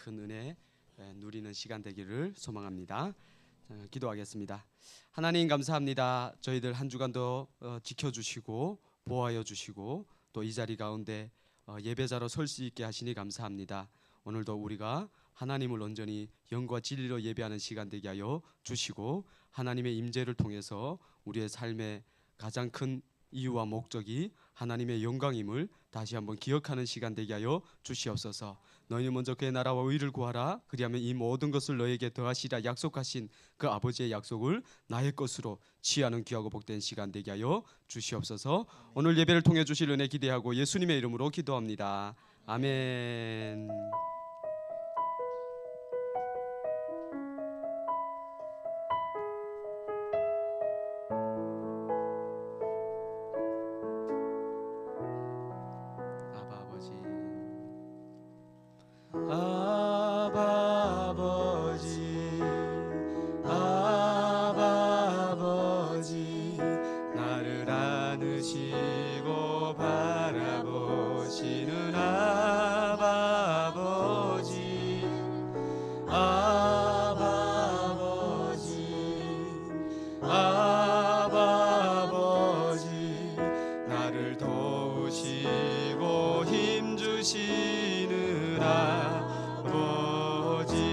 큰 은혜 누리는 시간 되기를 소망합니다. 기도하겠습니다. 하나님 감사합니다. 저희들 한 주간도 지켜주시고 보호하여 주시고 또 이 자리 가운데 예배자로 설 수 있게 하시니 감사합니다. 오늘도 우리가 하나님을 온전히 영과 진리로 예배하는 시간 되게 하여 주시고 하나님의 임재를 통해서 우리의 삶의 가장 큰 이유와 목적이 하나님의 영광임을 다시 한번 기억하는 시간 되게 하여 주시옵소서. 너희 먼저 그의 나라와 의를 구하라. 그리하면 이 모든 것을 너에게 더하시라 약속하신 그 아버지의 약속을 나의 것으로 취하는 귀하고 복된 시간 되게 하여 주시옵소서. 오늘 예배를 통해 주실 은혜 기대하고 예수님의 이름으로 기도합니다. 아멘.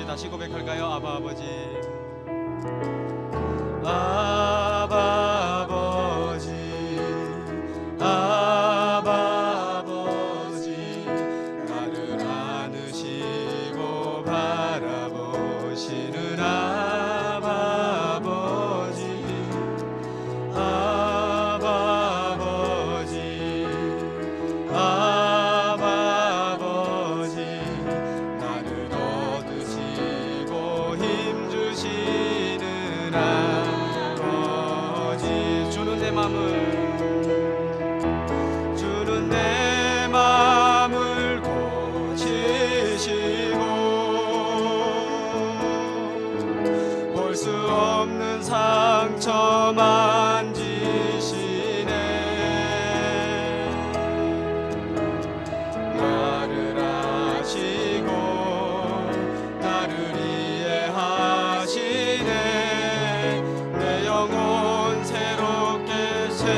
다시 고백할까요? 아바 아버지, 아바 아버지, 아바 아버지, 나를 안으시고 바라보시는 아바 아버지, 아바 아버지, 아바 아버지, 나를 얻으시고 힘주시는 아버지. 주는 내 맘을 고치시고 볼 수 없는 상처 만지시네. 나를 아시고 나를 이해하시네. 내 영혼 새롭게 세우시네.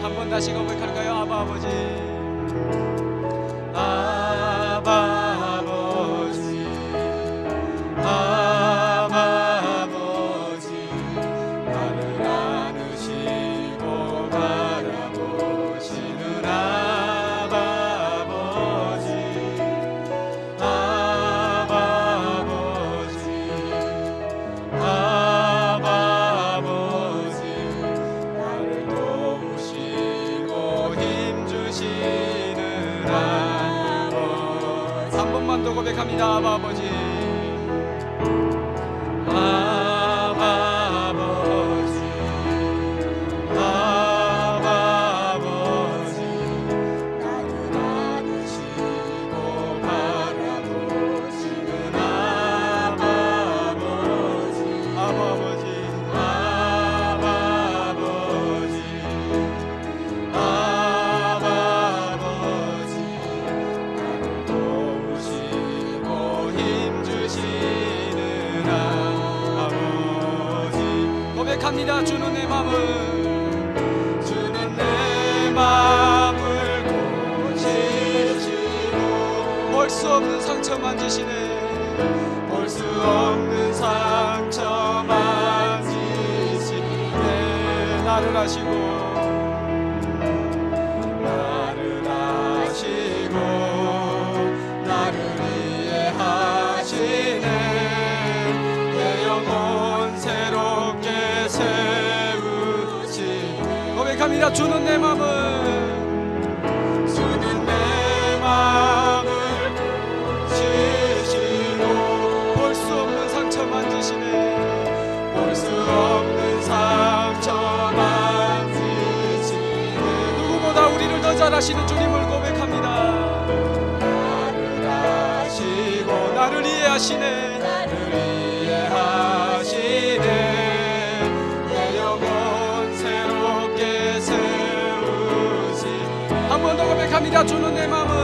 한 번 다시 고백할까요? 아바 아버지, 아바 아버지, 아바 아버지, 나를 안으시고 바라보시는 아바 아버지, 아바 아버지, 아바 아버지, 나를 도우시고 힘주시는 아버지. 한 번만 더 고백합니다. 아바 아버지, 아바 아버지, 아바 아버지, 나를 안으시고 바라보시는 아바 아버지, 아바 아버지, 아바 아버지, 아바 아버지, 나를 도우시고 힘주시는 아버지. 고백합니다. 주는 내 맘을 고치시고 볼 수 없는 상처 만지시네. 볼 수 없는 상처 만지시네. 나를 아시고 나를 아시고 나를 이해하시네. 내 영혼 새롭게 세우시네. 고백합니다. 주는 내 맘을 고치시고 볼 수 없는 상처 만지시네. 볼 수 없는 상처 만지시네. 누구보다 우리를 더 잘 아시는 주님을 고백합니다. 나를 아시고 나를 이해하시네. 나를 이해하시네. 내 영혼 새롭게 세우시네. 한 번 더 고백합니다. 주는 내 맘을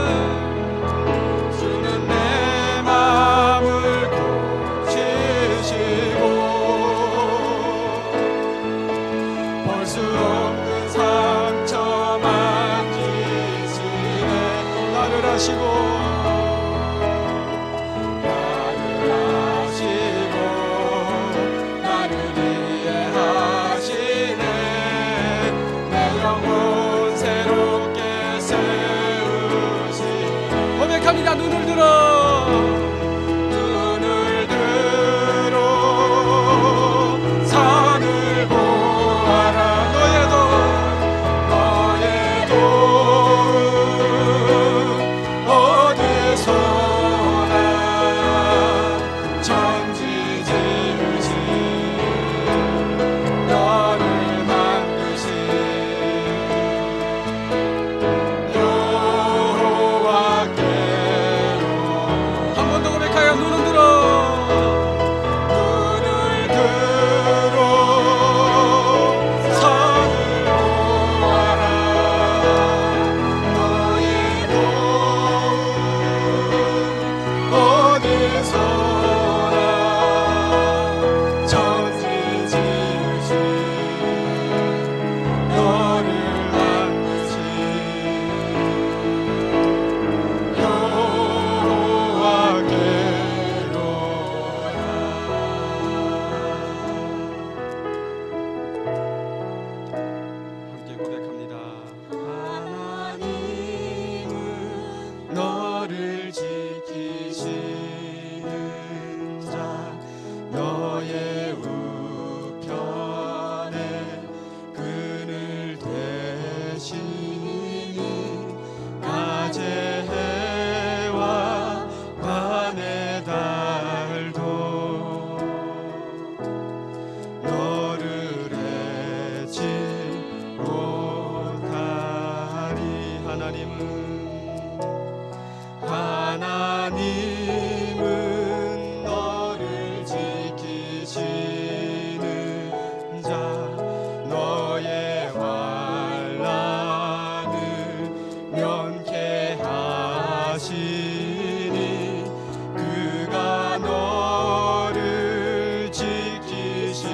고백합니다. 눈을 들어, 눈을 들어 산을 보아라. 너의 도움 어디서나 천지 지으신 너를 만드신 여호와께로. 한 번 더 고백하여 눈을 들어, 눈을 들어 산을 보아라. 너의 도움 어디서나 천지 지으신 너를 만드신 함께 고백합니다. 하나님은 너를 지키시는 자, 너의 우편에 그늘 되시니 낮의 해와 밤의 달도 너를 잊지 못하리. 하나님은 너를 지키시는 자, 너의 환난을 면케하시니 그가 너를 지키시리라.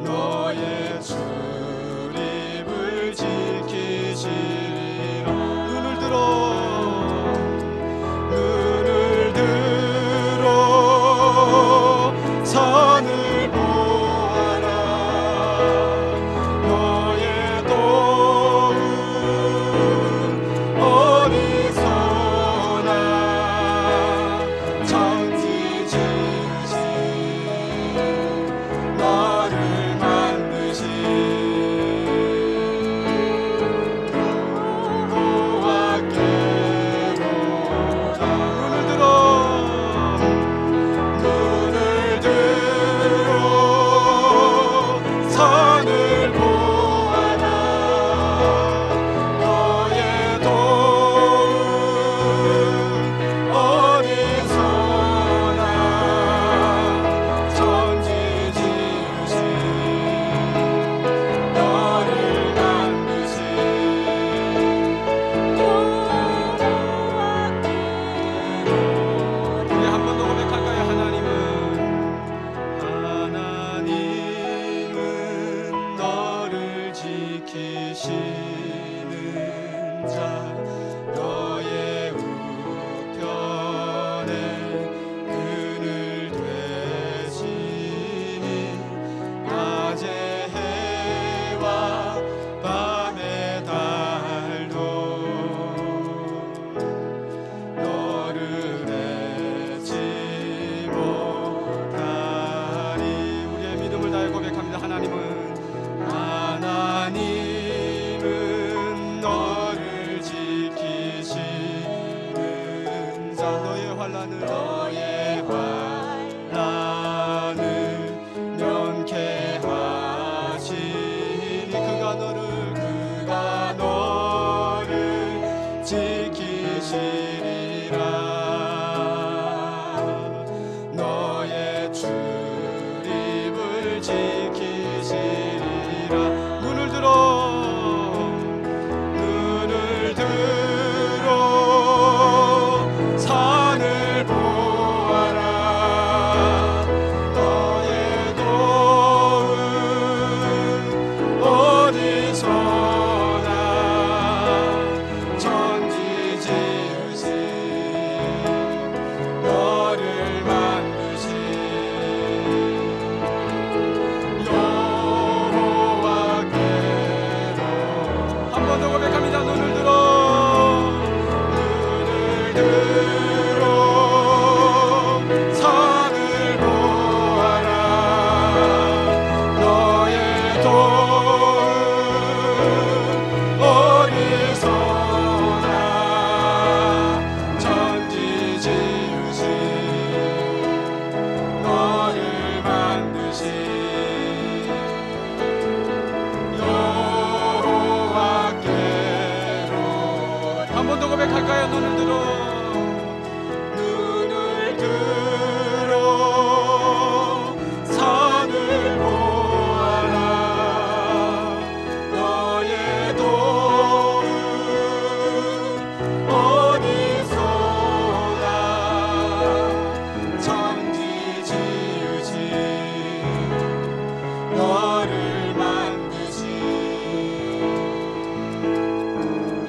너의 출입을 지키시리라. 눈을 들어, 눈을 들어 산을 보아라. 너의 도움 어디서나 천지 지으신 너를 만드신 여호와께로다. 눈을 들어, 눈을 들어 산을 보아라. 너의 도움 어디서나 천지 지으신 너를 만드신 우리 한 번 더 고백할까요? 하나님은 너를 지키시는 자, 너의 우편에 그늘 되시니 낮의 해와 밤의 달도 너를 잊지 못하리. 우리의 믿음을 다해 고백합니다. 하나님은 너를 지키시는 자, 너의 환난을 면케하시니 그가 너를 지키시리라. 너의 출입을 지키시리라. 눈을 들어, 눈을 들어 산을 보아라. 너의 도움 어디서나 천지 고백할까요? 눈을 들어 산을 보아라. 너의 도움 어디서나. 천지 지으신 너를 만드신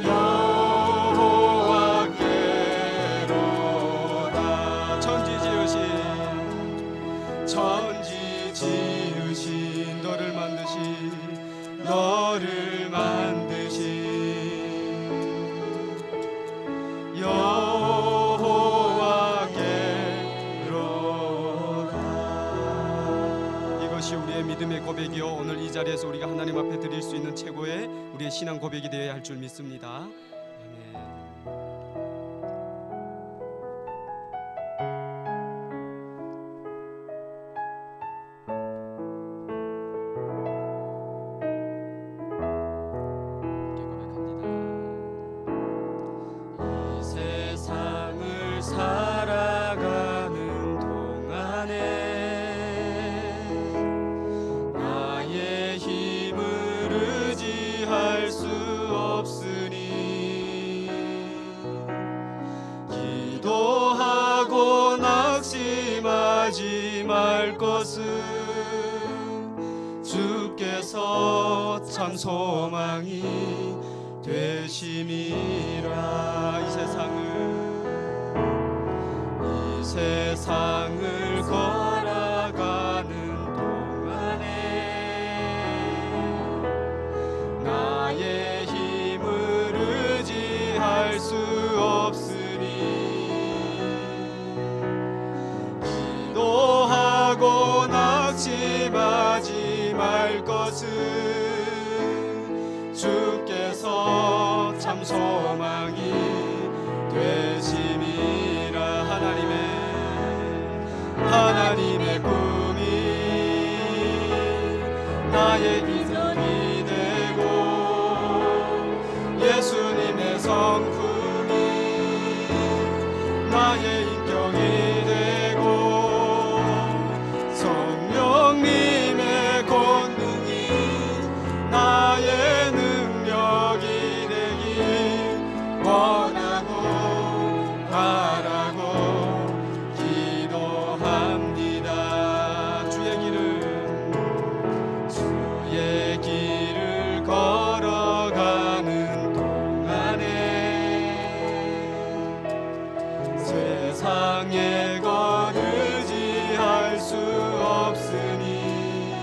여호와께로다. 천지 지으신 너를 만드신 여호와께로다. 이것이 우리의 믿음의 고백이요, 오늘 이 자리에서 우리가 하나님 앞에 드릴 수 있는 최고의 우리의 신앙 고백이 되어야 할 줄 믿습니다. 살아가는 동안에 나의 힘을 의지할 수 없으니 기도하고 낙심하지 말 것은 주께서 참 소망이 되심이라. 이 세상을 걸어가는 동안에 나의 힘을 의지할 수 없으니 기도하고 낙심하지 말 것은 주께서 참 소망이 되심이라. 하나님의 꿈이 나의 비전이 되고 예수님의 성품이 나의 인격이 되고 성령님의 권능이 나의 능력이 되길 원하고 바라고 기도합니다. 주의 길을 걸어가는 동안에 세상의 것 의지할 수 없으니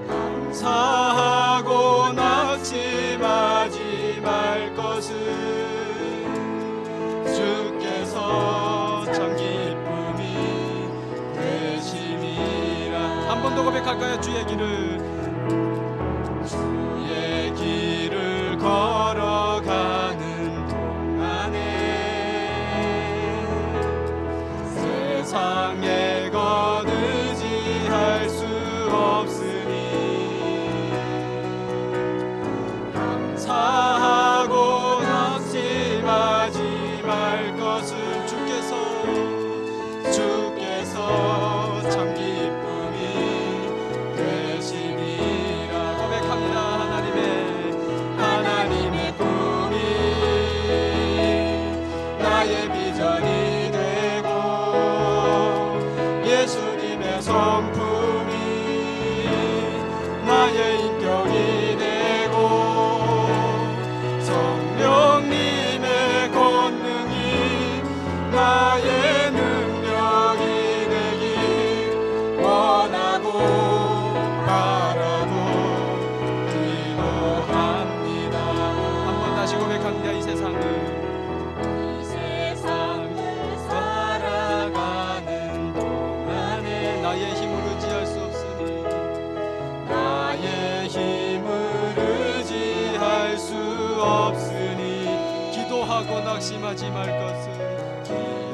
감사하고 낙심하지 말 것은 주께서 참 기쁨이 되심이라. 한 번 더 고백할까요? 주의 길을 걸어가는 동안에 세상의 것 의지할 수 없으니 감사하고 낙심하지 말 것을 주께서 참 기쁨이 되심이라. 고백합니다. 하나님의 꿈이 나의 비전이 되고 예수님의 성품이 나의 인격이 되고 성령님의 권능이 나의 능력이 되길 원하고 바라고 기도합니다. 한 번 다시 고백합니다. 이 세상을 살아가는 동안에 나의 힘을 의지할 수 없으니 나의 힘을 의지할 수 없으니 기도하고 낙심하지 말 것은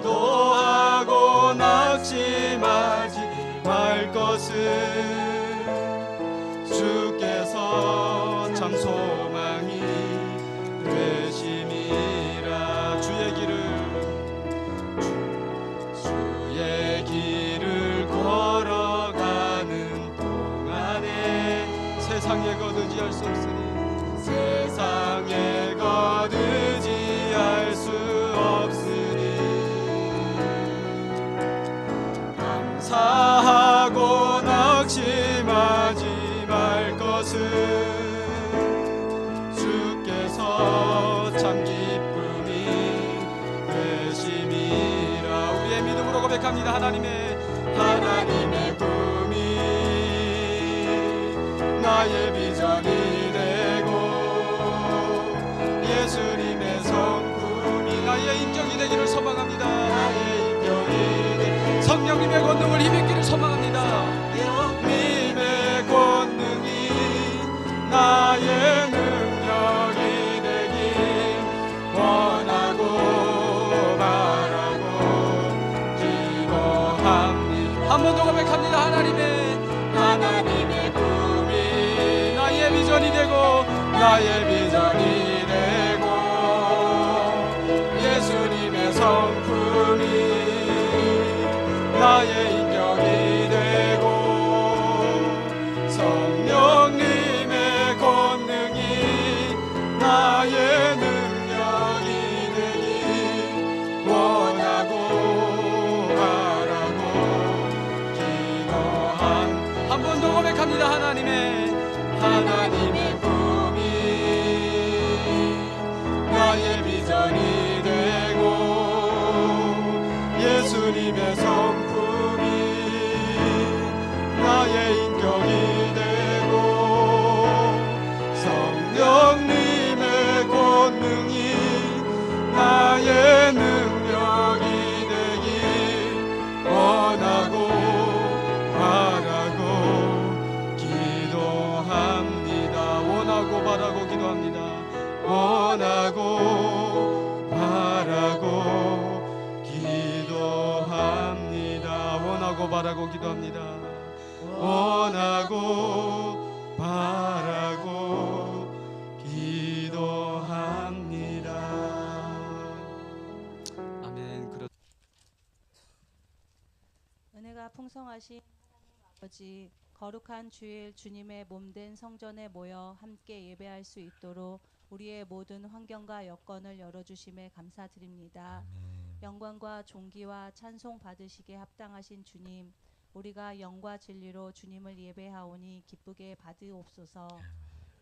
기도하고 낙심하지 말 것은 주께서 참 소망이 되시 고백합니다. 하나님의 꿈이 나의 비전이 되고 예수님의 성품이 나의 인격이 되기를 소망합니다. 나의 인격이 되기를, 성령님의 권능을 힘입기를 소망합니다. 성령님의 권능이 나의 능력이 되길 원하고 바라고 기도합니다. 한 번 더 고백합니다. 하나님의 꿈이 나의 비전이 되고 예수님의 성품이 나의 인격이 되고 성령님의 권능이 나의 능력이 되길 원하고 바라고 기도한. 한 번 더 고백합니다. 하나님의 꿈이 나의 비전이 되고 예수님의 성품이 나의 인격이 되고 성령님의 권능이 나의 능력이 되길 원하고 바라고 기도합니다. 원하고 바라고 기도합니다. 원하고 바라고 기도합니다. 원하고 바라고 기도합니다. 원하고 바라고 기도합니다. 아멘. 은혜가 풍성하신 하나님 아버지, 거룩한 주일 주님의 몸된 성전에 모여 함께 예배할 수 있도록 우리의 모든 환경과 여건을 열어주심에 감사드립니다. 영광과 존귀와 찬송 받으시기에 합당하신 주님, 우리가 영과 진리로 주님을 예배하오니 기쁘게 받으옵소서.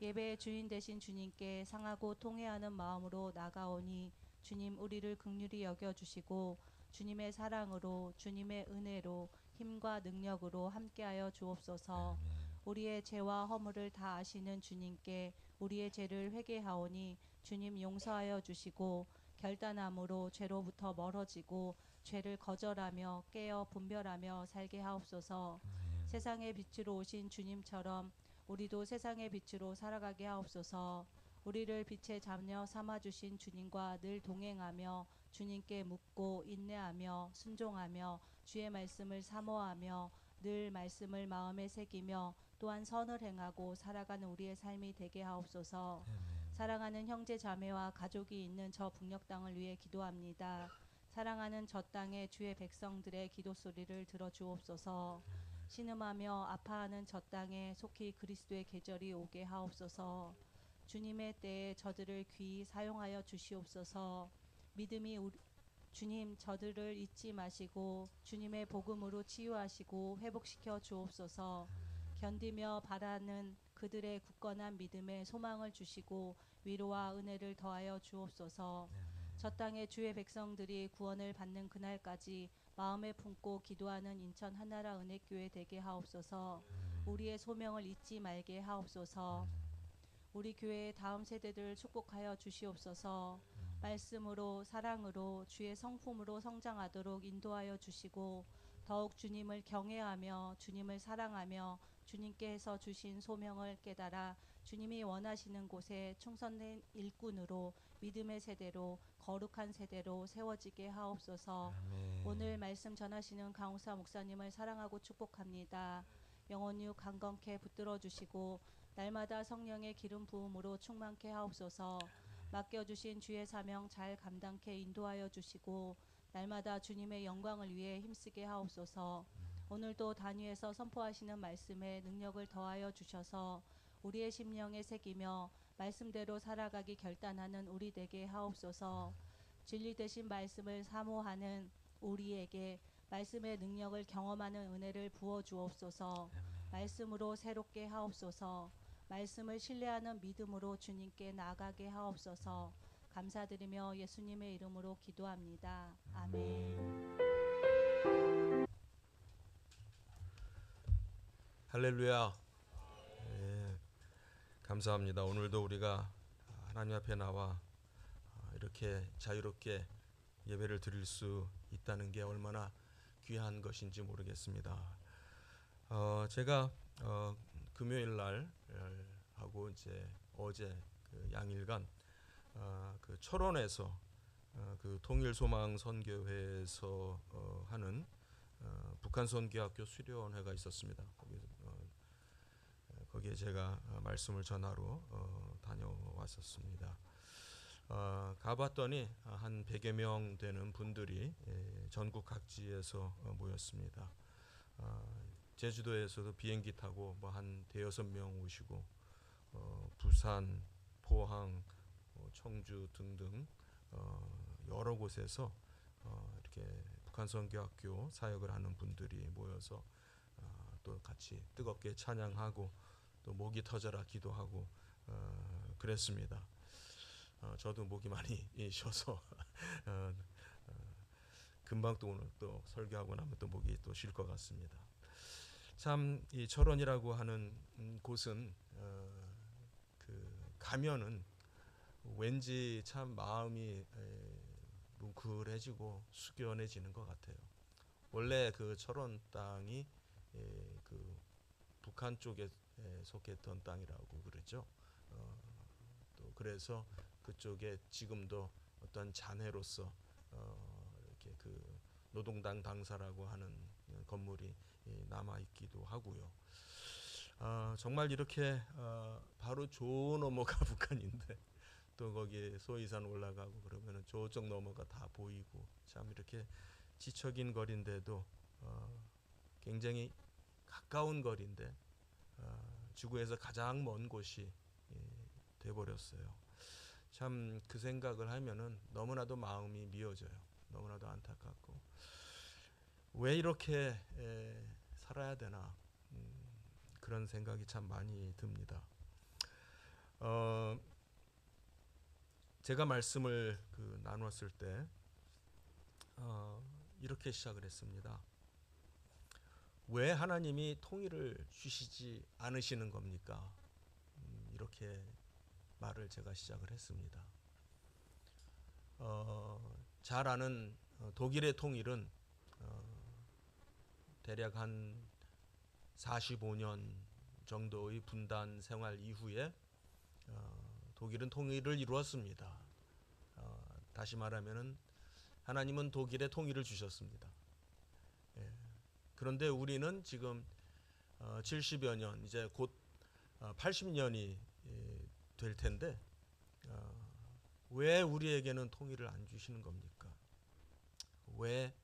예배의 주인 되신 주님께 상하고 통회하는 마음으로 나가오니 주님 우리를 긍휼히 여겨주시고 주님의 사랑으로 주님의 은혜로 힘과 능력으로 함께하여 주옵소서. 우리의 죄와 허물을 다 아시는 주님께 우리의 죄를 회개하오니 주님 용서하여 주시고 결단함으로 죄로부터 멀어지고 죄를 거절하며 깨어 분별하며 살게 하옵소서. 세상의 빛으로 오신 주님처럼 우리도 세상의 빛으로 살아가게 하옵소서. 우리를 빛의 자녀 삼아주신 주님과 늘 동행하며 주님께 묻고 인내하며 순종하며 주의 말씀을 사모하며 늘 말씀을 마음에 새기며 또한 선을 행하고 살아가는 우리의 삶이 되게 하옵소서. 사랑하는 형제 자매와 가족이 있는 저 북녘 땅을 위해 기도합니다. 사랑하는 저 땅의 주의 백성들의 기도 소리를 들어주옵소서. 신음하며 아파하는 저 땅에 속히 그리스도의 계절이 오게 하옵소서. 주님의 때에 저들을 귀히 사용하여 주시옵소서. 믿음이 주님 저들을 잊지 마시고 주님의 복음으로 치유하시고 회복시켜 주옵소서. 견디며 바라는 그들의 굳건한 믿음에 소망을 주시고 위로와 은혜를 더하여 주옵소서. 저 땅의 주의 백성들이 구원을 받는 그날까지 마음에 품고 기도하는 인천 하나라 은혜교회 되게 하옵소서. 우리의 소명을 잊지 말게 하옵소서. 우리 교회의 다음 세대들을 축복하여 주시옵소서. 말씀으로 사랑으로 주의 성품으로 성장하도록 인도하여 주시고 더욱 주님을 경외하며 주님을 사랑하며 주님께서 주신 소명을 깨달아 주님이 원하시는 곳에 충성된 일꾼으로 믿음의 세대로 거룩한 세대로 세워지게 하옵소서. 아멘. 오늘 말씀 전하시는 강우사 목사님을 사랑하고 축복합니다. 영혼유 강건케 붙들어 주시고 날마다 성령의 기름 부음으로 충만케 하옵소서. 맡겨주신 주의 사명 잘 감당케 인도하여 주시고 날마다 주님의 영광을 위해 힘쓰게 하옵소서. 오늘도 단위에서 선포하시는 말씀에 능력을 더하여 주셔서 우리의 심령에 새기며 말씀대로 살아가기 결단하는 우리 되게 하옵소서. 진리 되신 말씀을 사모하는 우리에게 말씀의 능력을 경험하는 은혜를 부어 주옵소서. 말씀으로 새롭게 하옵소서. 말씀을 신뢰하는 믿음으로 주님께 나아가게 하옵소서. 감사드리며 예수님의 이름으로 기도합니다. 아멘. 할렐루야. 예, 감사합니다. 오늘도 우리가 하나님 앞에 나와 이렇게 자유롭게 예배를 드릴 수 있다는 게 얼마나 귀한 것인지 모르겠습니다. 제가 금요일 날 하고 이제 어제 그 양일간 그 철원에서 그 통일소망 선교회에서 하는 북한 선교학교 수련회가 있었습니다. 거기에 제가 말씀을 전하러 다녀왔었습니다. 가봤더니 한 100여 명 되는 분들이 전국 각지에서 모였습니다. 제주도에서도 비행기 타고 뭐 한 대여섯 명 오시고 부산, 포항, 청주 등등 여러 곳에서 이렇게 북한 선교학교 사역을 하는 분들이 모여서 또 같이 뜨겁게 찬양하고 또 목이 터져라 기도하고 그랬습니다. 저도 목이 많이 쉬어서 금방 또 오늘 또 설교하고 나면 또 목이 또 쉴 것 같습니다. 참 이 철원이라고 하는 곳은 그 가면은 왠지 참 마음이 뭉클해지고 숙연해지는 것 같아요. 원래 그 철원 땅이 그 북한 쪽에 속했던 땅이라고 그러죠. 또 그래서 그쪽에 지금도 어떤 잔해로서 이렇게 그 노동당 당사라고 하는 건물이 남아 있기도 하고요. 정말 이렇게 바로 저 넘어가 북한인데 또 거기 소이산 올라가고 그러면은 저쪽 넘어가 다 보이고 참 이렇게 지척인 거리인데도 굉장히 가까운 거리인데 지구에서 가장 먼 곳이 돼버렸어요. 참 그 생각을 하면은 너무나도 마음이 미어져요. 너무나도 안타깝고 왜 이렇게 살아야 되나 그런 생각이 참 많이 듭니다. 제가 말씀을 나눴을 때 이렇게 시작을 했습니다. 왜 하나님이 통일을 주시지 않으시는 겁니까? 이렇게 말을 제가 시작을 했습니다. 잘 아는 독일의 통일은 대략 한 45년 정도의 분단 생활 이후에 독일은 통일을 이루었습니다. 다시 말하면은 하나님은 독일에 통일을 주셨습니다. 그런데 우리는 지금 70여 년 이제 곧 80년이 될 텐데 왜 우리에게는 통일을 안 주시는 겁니까? 왜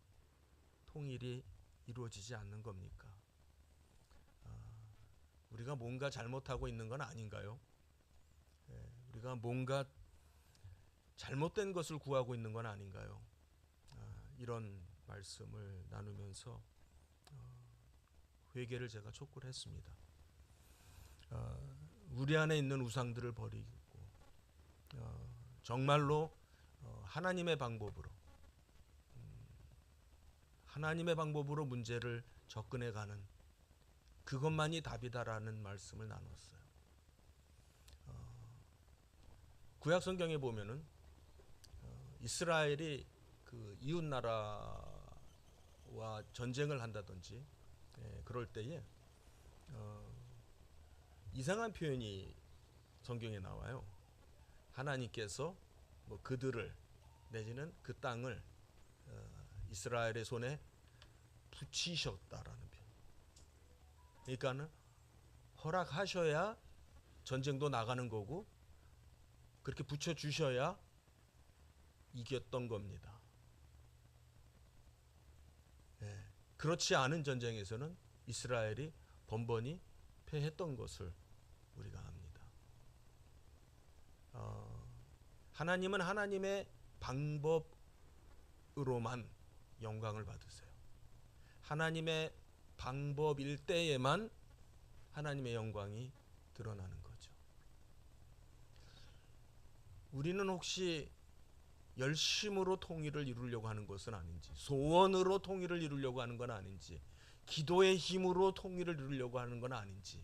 통일이 이루어지지 않는 겁니까? 우리가 뭔가 잘못하고 있는 건 아닌가요? 우리가 뭔가 잘못된 것을 구하고 있는 건 아닌가요? 이런 말씀을 나누면서 회개를 제가 촉구를 했습니다. 우리 안에 있는 우상들을 버리고 정말로 하나님의 방법으로 문제를 접근해가는 그것만이 답이다라는 말씀을 나눴어요. 구약 성경에 보면은 이스라엘이 그 이웃 나라와 전쟁을 한다든지 그럴 때에 이상한 표현이 성경에 나와요. 하나님께서 뭐 그들을 내지는 그 땅을 이스라엘의 손에 붙이셨다라는 표현. 그러니까는 허락하셔야 전쟁도 나가는 거고 그렇게 붙여 주셔야 이겼던 겁니다. 그렇지 않은 전쟁에서는 이스라엘이 번번이 패했던 것을 우리가 압니다. 하나님은 하나님의 방법으로만 영광을 받으세요. 하나님의 방법일 때에만 하나님의 영광이 드러나는 거죠. 우리는 혹시 열심으로 통일을 이루려고 하는 것은 아닌지, 소원으로 통일을 이루려고 하는 건 아닌지, 기도의 힘으로 통일을 이루려고 하는 건 아닌지,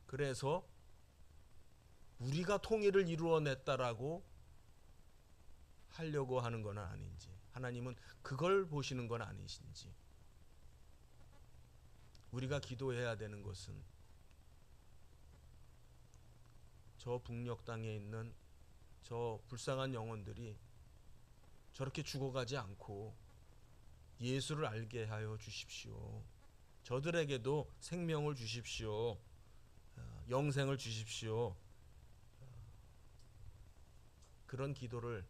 그래서 우리가 통일을 이루어냈다라고 하려고 하는 건 아닌지, 하나님은 그걸 보시는 건 아니신지, 우리가 기도해야 되는 것은 저 북녘 땅에 있는 저 불쌍한 영혼들이 저렇게 죽어가지 않고 예수를 알게 하여 주십시오. 저들에게도 생명을 주십시오. 영생을 주십시오. 그런 기도를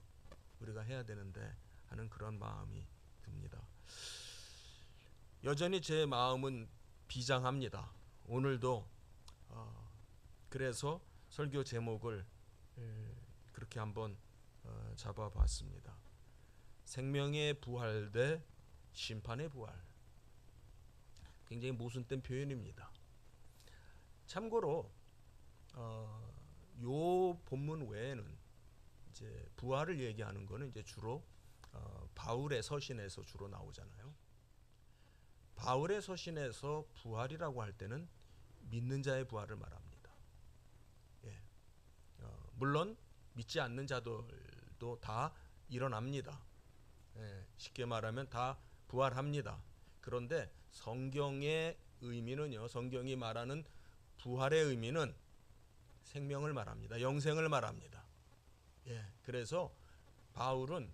우리가 해야 되는데 하는 그런 마음이 듭니다. 여전히 제 마음은 비장합니다. 오늘도 그래서 설교 제목을 그렇게 한번 잡아봤습니다. 생명의 부활 대 심판의 부활. 굉장히 모순된 표현입니다. 참고로 요 본문 외에는 이제 부활을 얘기하는 거는 이제 주로 바울의 서신에서 주로 나오잖아요. 바울의 서신에서 부활이라고 할 때는 믿는 자의 부활을 말합니다. 예. 물론 믿지 않는 자들도 다 일어납니다. 예. 쉽게 말하면 다 부활합니다. 그런데 성경의 의미는요, 성경이 말하는 부활의 의미는 생명을 말합니다. 영생을 말합니다. 예. 그래서 바울은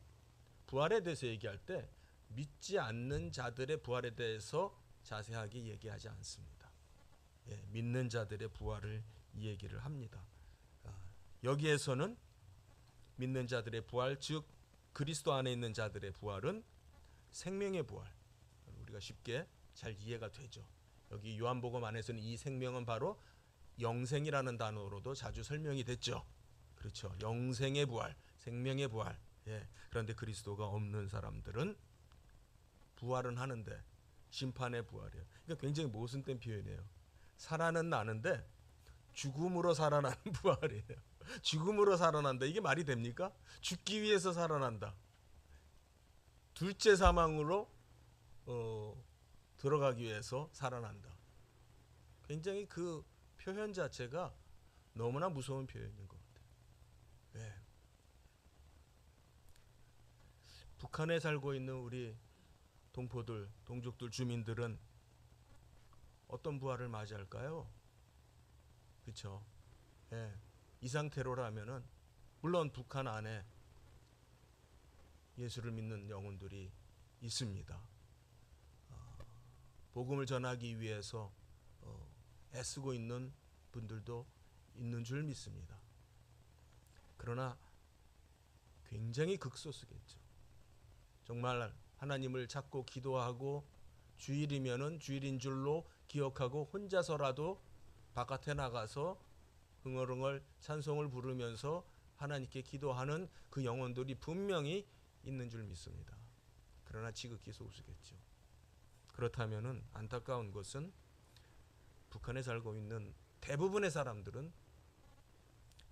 부활에 대해서 얘기할 때 믿지 않는 자들의 부활에 대해서 자세하게 얘기하지 않습니다. 예, 믿는 자들의 부활을 얘기를 합니다. 여기에서는 믿는 자들의 부활, 즉 그리스도 안에 있는 자들의 부활은 생명의 부활. 우리가 쉽게 잘 이해가 되죠. 여기 요한복음 안에서는 이 생명은 바로 영생이라는 단어로도 자주 설명이 됐죠. 그렇죠. 영생의 부활, 생명의 부활. 예. 그런데 그리스도가 없는 사람들은 부활은 하는데 심판의 부활이에요. 그러니까 굉장히 모순된 표현이에요. 살아는 나는데 죽음으로 살아나는 부활이에요. 죽음으로 살아난다. 이게 말이 됩니까? 죽기 위해서 살아난다. 둘째 사망으로 들어가기 위해서 살아난다. 굉장히 그 표현 자체가 너무나 무서운 표현인 것 같아요. 네. 북한에 살고 있는 우리 동포들, 동족들, 주민들은 어떤 부활을 맞이할까요? 그렇죠. 예. 이 상태로라면은 물론 북한 안에 예수를 믿는 영혼들이 있습니다. 복음을 전하기 위해서 애쓰고 있는 분들도 있는 줄 믿습니다. 그러나 굉장히 극소수겠죠. 정말 하나님을 찾고 기도하고 주일이면은 주일인 줄로 기억하고 혼자서라도 바깥에 나가서 흥얼흥얼 찬송을 부르면서 하나님께 기도하는 그 영혼들이 분명히 있는 줄 믿습니다. 그러나 지극히 소수겠죠. 그렇다면은 안타까운 것은 북한에 살고 있는 대부분의 사람들은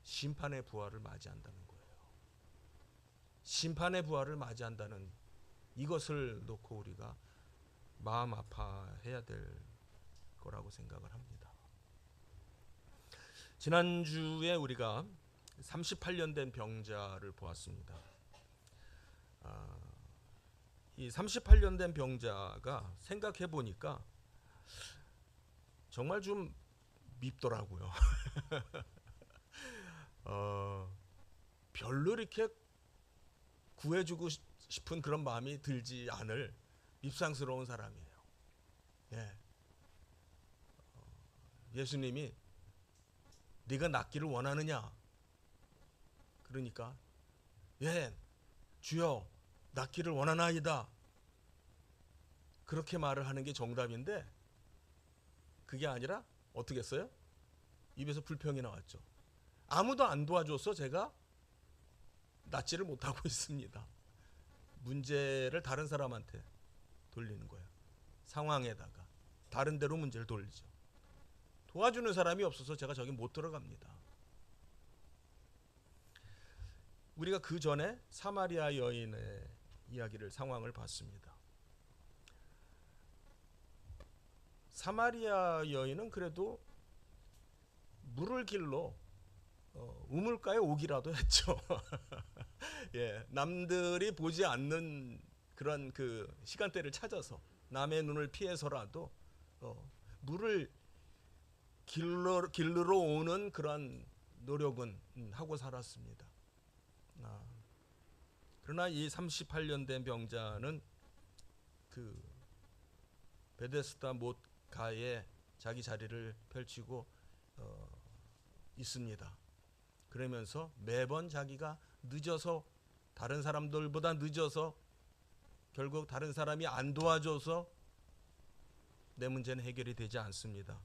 심판의 부활을 맞이한다는 거예요. 심판의 부활을 맞이한다는 이것을 놓고 우리가 마음 아파해야 될 거라고 생각을 합니다. 지난주에 우리가 38년 된 병자를 보았습니다. 이 38년 된 병자가 생각해 보니까 정말 좀 밉더라고요. 별로 이렇게 구해주고 싶은 그런 마음이 들지 않을 밉상스러운 사람이에요. 예. 예수님이 네가 낫기를 원하느냐? 그러니까 예, 주여 낫기를 원하나이다. 그렇게 말을 하는 게 정답인데 그게 아니라 어떻게 했어요? 입에서 불평이 나왔죠. 아무도 안 도와줘서 제가 낫지를 못하고 있습니다. 문제를 다른 사람한테 돌리는 거예요. 상황에다가 다른 데로 문제를 돌리죠. 도와주는 사람이 없어서 제가 저기 못 들어갑니다. 우리가 그 전에 사마리아 여인의 이야기를 상황을 봤습니다. 사마리아 여인은 그래도 물을 길러 우물가에 오기라도 했죠. 예, 남들이 보지 않는 그런 그 시간대를 찾아서 남의 눈을 피해서라도 물을 길르러 오는 그런 노력은 하고 살았습니다. 그러나 이 38년 된 병자는 그 베데스다 못가에 자기 자리를 펼치고 있습니다. 그러면서 매번 자기가 늦어서, 다른 사람들보다 늦어서, 결국 다른 사람이 안 도와줘서 내 문제는 해결이 되지 않습니다.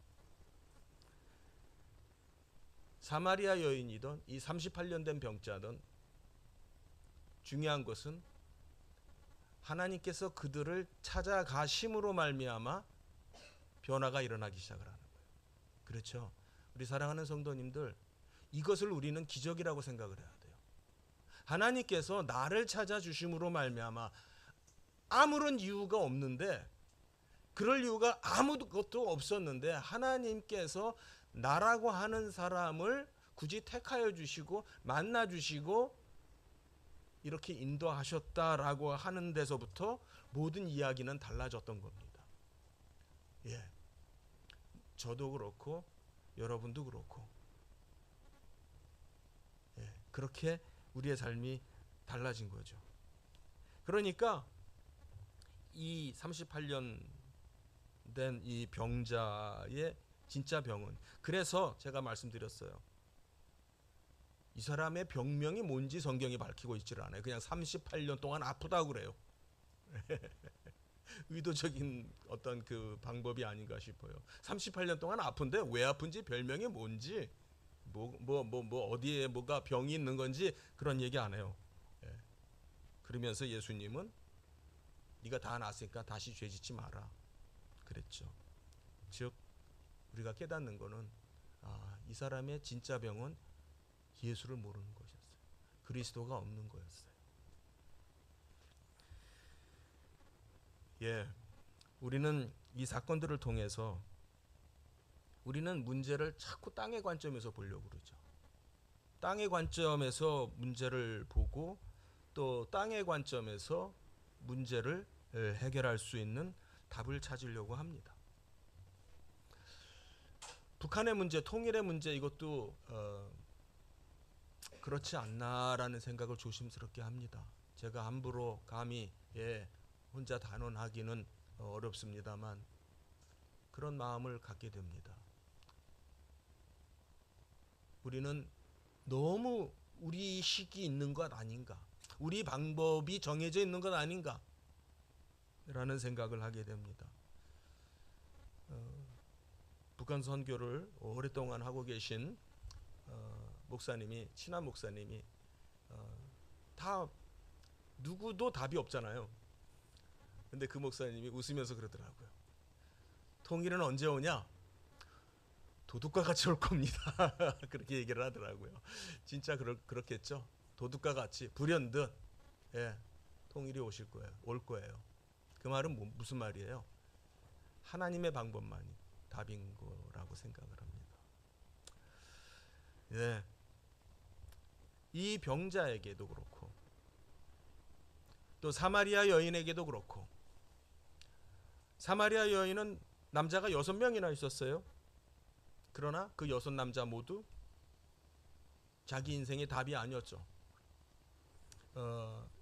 사마리아 여인이든 이 38년 된 병자든 중요한 것은 하나님께서 그들을 찾아가심으로 말미암아 변화가 일어나기 시작을 하는 거예요. 그렇죠? 우리 사랑하는 성도님들, 이것을 우리는 기적이라고 생각을 해야 돼요. 하나님께서 나를 찾아주심으로 말미암아 아무런 이유가 없는데, 그럴 이유가 아무것도 없었는데 하나님께서 나라고 하는 사람을 굳이 택하여 주시고 만나 주시고 이렇게 인도하셨다라고 하는 데서부터 모든 이야기는 달라졌던 겁니다. 예, 저도 그렇고 여러분도 그렇고, 예, 그렇게 우리의 삶이 달라진 거죠. 그러니까 이 38년 된 이 병자의 진짜 병은, 그래서 제가 말씀드렸어요. 이 사람의 병명이 뭔지 성경이 밝히고 있지를 않아요. 그냥 38년 동안 아프다고 그래요. 의도적인 어떤 그 방법이 아닌가 싶어요. 38년 동안 아픈데 왜 아픈지, 별명이 뭔지, 어디에 뭐가 병이 있는 건지 그런 얘기 안 해요. 예. 그러면서 예수님은 네가 다 났으니까 다시 죄짓지 마라 그랬죠. 즉 우리가 깨닫는 거는 이 사람의 진짜 병은 예수를 모르는 것이었어요. 그리스도가 없는 거였어요. 예, 우리는 이 사건들을 통해서 우리는 문제를 자꾸 땅의 관점에서 보려고 그러죠. 땅의 관점에서 문제를 보고 또 땅의 관점에서 문제를 해결할 수 있는 답을 찾으려고 합니다. 북한의 문제, 통일의 문제, 이것도 그렇지 않나라는 생각을 조심스럽게 합니다. 제가 함부로 감히 혼자 단언하기는 어렵습니다만 그런 마음을 갖게 됩니다. 우리는 너무 우리 식이 있는 것 아닌가, 우리 방법이 정해져 있는 것 아닌가 라는 생각을 하게 됩니다. 북한 선교를 오랫동안 하고 계신 목사님이, 친한 목사님이, 다 누구도 답이 없잖아요. 근데 그 목사님이 웃으면서 그러더라고요. 통일은 언제 오냐? 도둑과 같이 올 겁니다. 그렇게 얘기를 하더라고요. 진짜 그렇겠죠. 도둑과 같이 불현듯 통일이 오실 거예요. 올 거예요. 그 말은 무슨 말이에요? 하나님의 방법만이 답인 거라고 생각을 합니다. 예. 이 병자에게도 그렇고 또 사마리아 여인에게도 그렇고, 사마리아 여인은 남자가 6명이나 있었어요. 그러나 그 6남자 모두 자기 인생의 답이 아니었죠.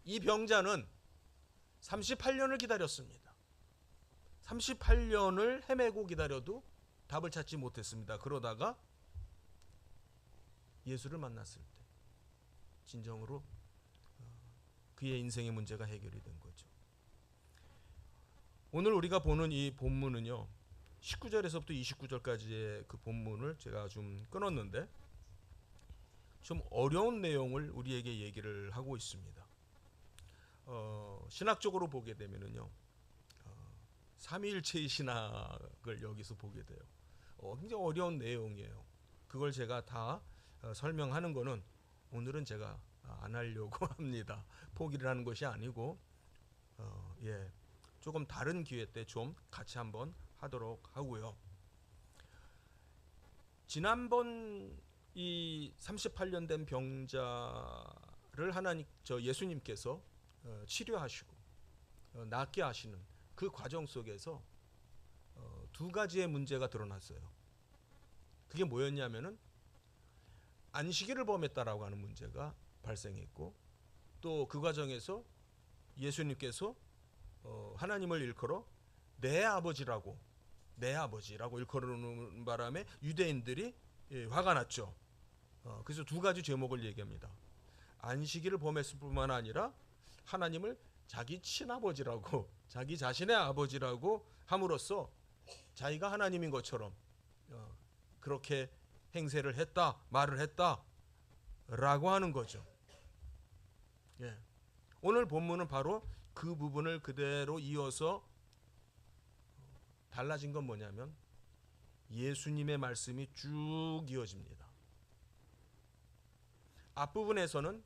이 병자는 38년을 기다렸습니다. 38년을 헤매고 기다려도 답을 찾지 못했습니다. 그러다가 예수를 만났을 때 진정으로 그의 인생의 문제가 해결이 된 거죠. 오늘 우리가 보는 이 본문은요, 19절에서부터 29절까지의 그 본문을 제가 좀 끊었는데 좀 어려운 내용을 우리에게 얘기를 하고 있습니다. 신학적으로 보게 되면은요, 삼위일체의 신학을 여기서 보게 돼요. 굉장히 어려운 내용이에요. 그걸 제가 다 설명하는 거는 오늘은 제가 안 하려고 합니다. 포기를 하는 것이 아니고 조금 다른 기회 때 좀 같이 한번 하도록 하고요. 지난번 이 38년 된 병자를 예수님께서 치료하시고 낫게 하시는 그 과정 속에서 두 가지의 문제가 드러났어요. 그게 뭐였냐면은 안식일을 범했다라고 하는 문제가 발생했고, 또 그 과정에서 예수님께서 하나님을 일컬어 내 아버지라고 일컬어놓는 바람에 유대인들이 화가 났죠. 그래서 두 가지 제목을 얘기합니다. 안식일을 범했을 뿐만 아니라 하나님을 자기 친아버지라고, 자기 자신의 아버지라고 함으로써 자기가 하나님인 것처럼 그렇게 행세를 했다, 말을 했다라고 하는 거죠. 오늘 본문은 바로 그 부분을 그대로 이어서, 달라진 건 뭐냐면 예수님의 말씀이 쭉 이어집니다. 앞부분에서는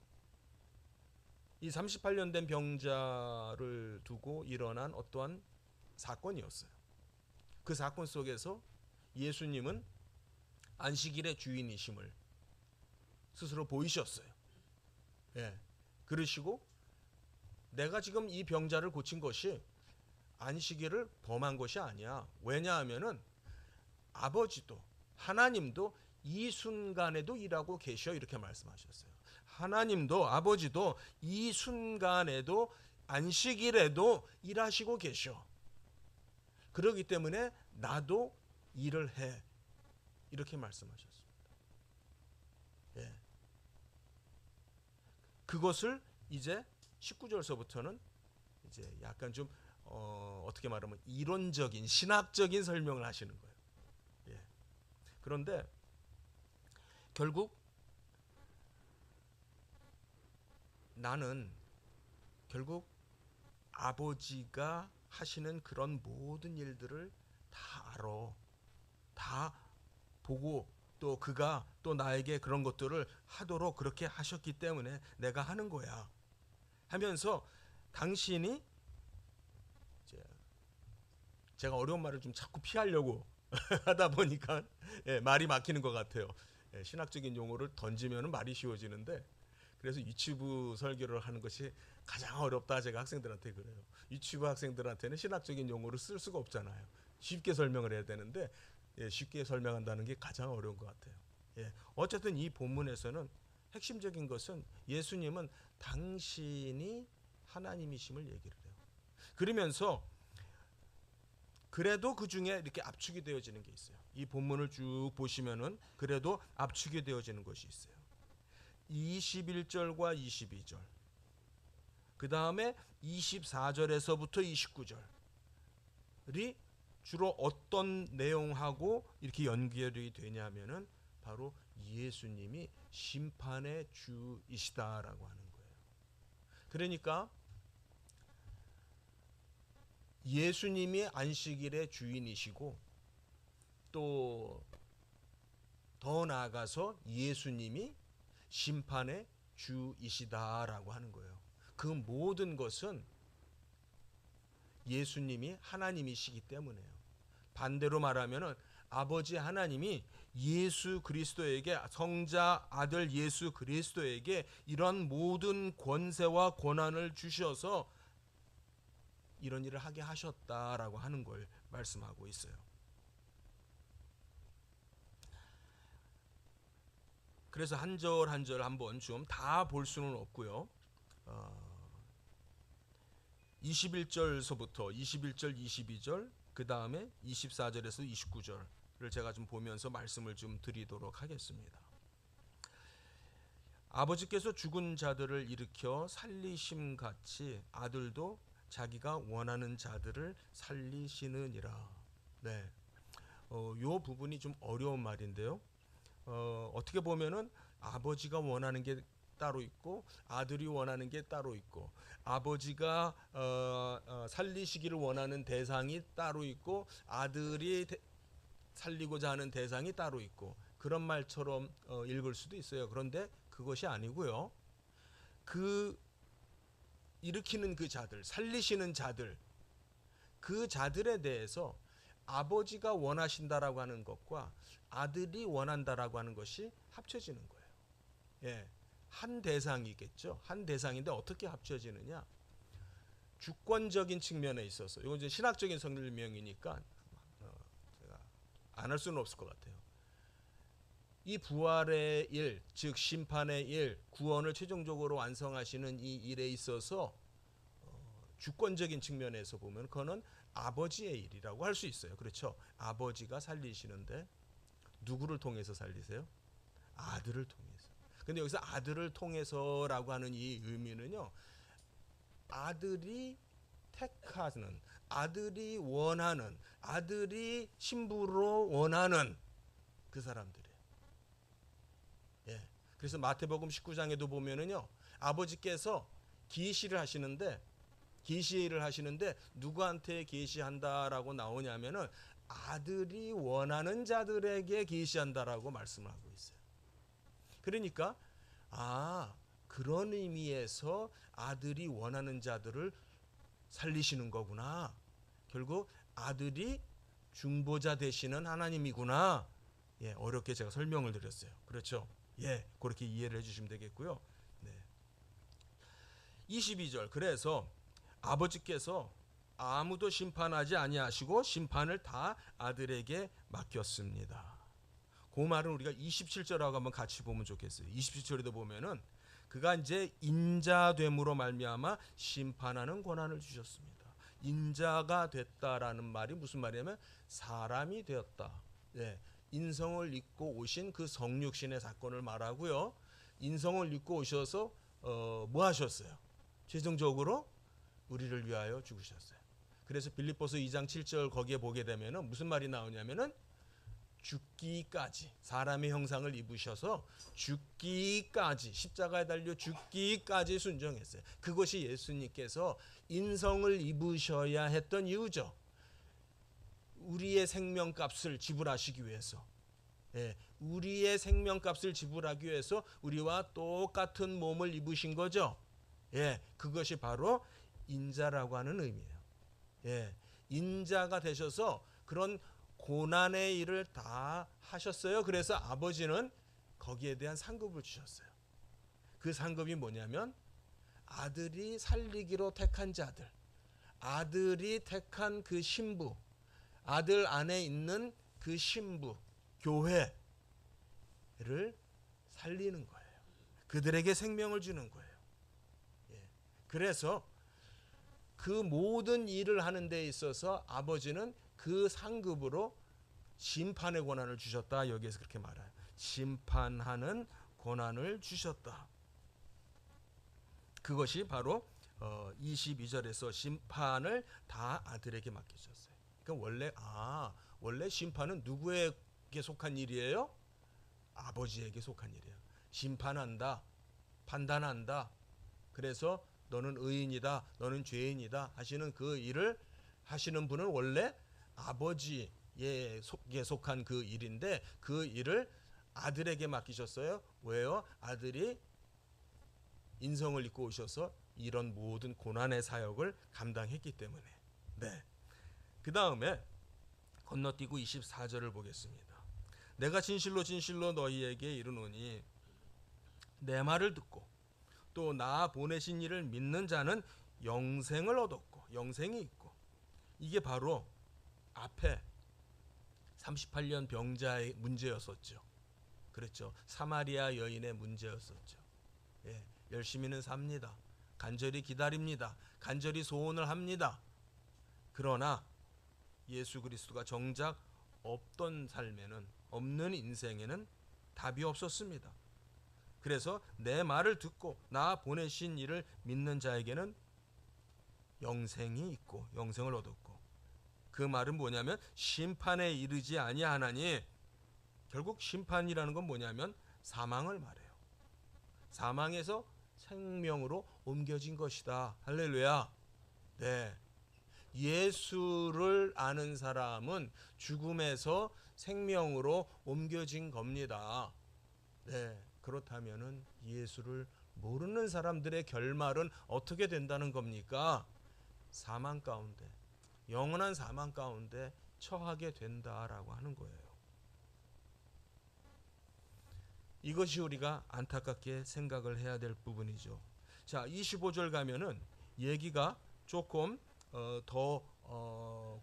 이 38년 된 병자를 두고 일어난 어떠한 사건이었어요. 그 사건 속에서 예수님은 안식일의 주인이심을 스스로 보이셨어요. 그러시고 내가 지금 이 병자를 고친 것이 안식일을 범한 것이 아니야. 왜냐하면은 아버지도 하나님도 이 순간에도 일하고 계셔, 이렇게 말씀하셨어요. 하나님도 아버지도 이 순간에도 안식일에도 일하시고 계셔. 그렇기 때문에 나도 일을 해, 이렇게 말씀하셨습니다. 그것을 이제 19절서부터는 이제 약간 좀 어떻게 말하면 이론적인 신학적인 설명을 하시는 거예요. 그런데 결국 나는 아버지가 하시는 그런 모든 일들을 다 알아, 다 보고, 또 그가 또 나에게 그런 것들을 하도록 그렇게 하셨기 때문에 내가 하는 거야 하면서, 당신이 제가 어려운 말을 좀 자꾸 피하려고 하다 보니까 말이 막히는 것 같아요. 신학적인 용어를 던지면 말이 쉬워지는데, 그래서 유치부 설교를 하는 것이 가장 어렵다, 제가 학생들한테 그래요. 유치부 학생들한테는 신학적인 용어를 쓸 수가 없잖아요. 쉽게 설명을 해야 되는데 쉽게 설명한다는 게 가장 어려운 것 같아요. 어쨌든 이 본문에서는 핵심적인 것은 예수님은 당신이 하나님이심을 얘기를 해요. 그러면서 그래도 그 중에 이렇게 압축이 되어지는 게 있어요. 이 본문을 쭉 보시면은 그래도 압축이 되어지는 것이 있어요. 21절과 22절, 그 다음에 24절에서부터 29절이 주로 어떤 내용하고 이렇게 연결이 되냐면은 바로 예수님이 심판의 주이시다라고 하는 거예요. 그러니까 예수님이 안식일의 주인이시고, 또 더 나아가서 예수님이 심판의 주이시다라고 하는 거예요. 그 모든 것은 예수님이 하나님이시기 때문에요. 반대로 말하면은 아버지 하나님이 예수 그리스도에게, 성자 아들 예수 그리스도에게 이런 모든 권세와 권한을 주셔서 이런 일을 하게 하셨다라고 하는 걸 말씀하고 있어요. 그래서 한 절 한 절 한번 좀 다 볼 수는 없고요. 21절서부터 21절, 22절, 그 다음에 24절에서 29절을 제가 좀 보면서 말씀을 좀 드리도록 하겠습니다. 아버지께서 죽은 자들을 일으켜 살리심 같이 아들도 자기가 원하는 자들을 살리시느니라. 요 부분이 좀 어려운 말인데요. 어떻게 보면은 아버지가 원하는 게 따로 있고 아들이 원하는 게 따로 있고, 아버지가 살리시기를 원하는 대상이 따로 있고 아들이 살리고자 하는 대상이 따로 있고, 그런 말처럼 읽을 수도 있어요. 그런데 그것이 아니고요. 그 일으키는 그 자들, 살리시는 자들, 그 자들에 대해서 아버지가 원하신다라고 하는 것과 아들이 원한다라고 하는 것이 합쳐지는 거예요. 예, 한 대상이겠죠. 한 대상인데 어떻게 합쳐지느냐? 주권적인 측면에 있어서, 이건 이제 신학적인 설명이니까 제가 안 할 수는 없을 것 같아요. 이 부활의 일, 즉 심판의 일, 구원을 최종적으로 완성하시는 이 일에 있어서 주권적인 측면에서 보면 그거는 아버지의 일이라고 할 수 있어요. 그렇죠? 아버지가 살리시는데 누구를 통해서 살리세요? 아들을 통해서. 근데 여기서 아들을 통해서라고 하는 이 의미는요, 아들이 택하는, 아들이 원하는, 아들이 신부로 원하는 그 사람들이에요. 예. 그래서 마태복음 19장에도 보면은요, 아버지께서 계시를 하시는데, 계시를 하시는데 누구한테 계시한다라고 나오냐면은 아들이 원하는 자들에게 계시한다라고 말씀을 하고 있어요. 그러니까 그런 의미에서 아들이 원하는 자들을 살리시는 거구나. 결국 아들이 중보자 되시는 하나님이구나. 예, 어렵게 제가 설명을 드렸어요. 그렇죠? 예, 그렇게 이해를 해주시면 되겠고요. 네. 22절. 그래서 아버지께서 아무도 심판하지 아니하시고 심판을 다 아들에게 맡겼습니다. 그 말은 우리가 27절하고 한번 같이 보면 좋겠어요. 27절에도 보면은 그가 이제 인자됨으로 말미암아 심판하는 권한을 주셨습니다. 인자가 됐다라는 말이 무슨 말이냐면 사람이 되었다. 예, 인성을 입고 오신 그 성육신의 사건을 말하고요. 인성을 입고 오셔서 뭐 하셨어요? 최종적으로 우리를 위하여 죽으셨어요. 그래서 빌립보서 2장 7절 거기에 보게 되면은 무슨 말이 나오냐면은 죽기까지, 사람의 형상을 입으셔서 죽기까지, 십자가에 달려 죽기까지 순종했어요. 그것이 예수님께서 인성을 입으셔야 했던 이유죠. 우리의 생명값을 지불하시기 위해서. 예, 우리의 생명값을 지불하기 위해서 우리와 똑같은 몸을 입으신 거죠. 예, 그것이 바로 인자라고 하는 의미예요. 예, 인자가 되셔서 그런 고난의 일을 다 하셨어요. 그래서 아버지는 거기에 대한 상급을 주셨어요. 그 상급이 뭐냐면 아들이 살리기로 택한 자들, 아들이 택한 그 신부, 아들 안에 있는 그 신부, 교회를 살리는 거예요. 그들에게 생명을 주는 거예요. 예. 그래서 그 모든 일을 하는 데 있어서 아버지는 그 상급으로 심판의 권한을 주셨다. 여기에서 그렇게 말해요. 심판하는 권한을 주셨다. 그것이 바로 22절에서 심판을 다 아들에게 맡기셨어요. 그러니까 원래 심판은 누구에게 속한 일이에요? 아버지에게 속한 일이에요. 심판한다, 판단한다. 그래서 너는 의인이다, 너는 죄인이다 하시는 그 일을 하시는 분은 원래 아버지에 속한 그 일인데 그 일을 아들에게 맡기셨어요. 왜요? 아들이 인성을 입고 오셔서 이런 모든 고난의 사역을 감당했기 때문에. 네. 그 다음에 건너뛰고 24절을 보겠습니다. 내가 진실로 진실로 너희에게 이르노니 내 말을 듣고 또 나 보내신 이를 믿는 자는 영생을 얻었고 영생이 있고, 이게 바로 앞에 38년 병자의 문제였었죠. 그렇죠. 사마리아 여인의 문제였었죠. 예, 열심히는 삽니다. 간절히 기다립니다. 간절히 소원을 합니다. 그러나 예수 그리스도가 정작 없던 삶에는, 없는 인생에는 답이 없었습니다. 그래서 내 말을 듣고 나 보내신 이를 믿는 자에게는 영생이 있고 영생을 얻었고, 그 말은 뭐냐면 심판에 이르지 아니하나니, 결국 심판이라는 건 뭐냐면 사망을 말해요. 사망에서 생명으로 옮겨진 것이다. 할렐루야. 네. 예수를 아는 사람은 죽음에서 생명으로 옮겨진 겁니다. 네. 그렇다면은 예수를 모르는 사람들의 결말은 어떻게 된다는 겁니까? 사망 가운데, 영원한 사망 가운데 처하게 된다라고 하는 거예요. 이것이 우리가 안타깝게 생각을 해야 될 부분이죠. 자, 25절 가면은 얘기가 조금 더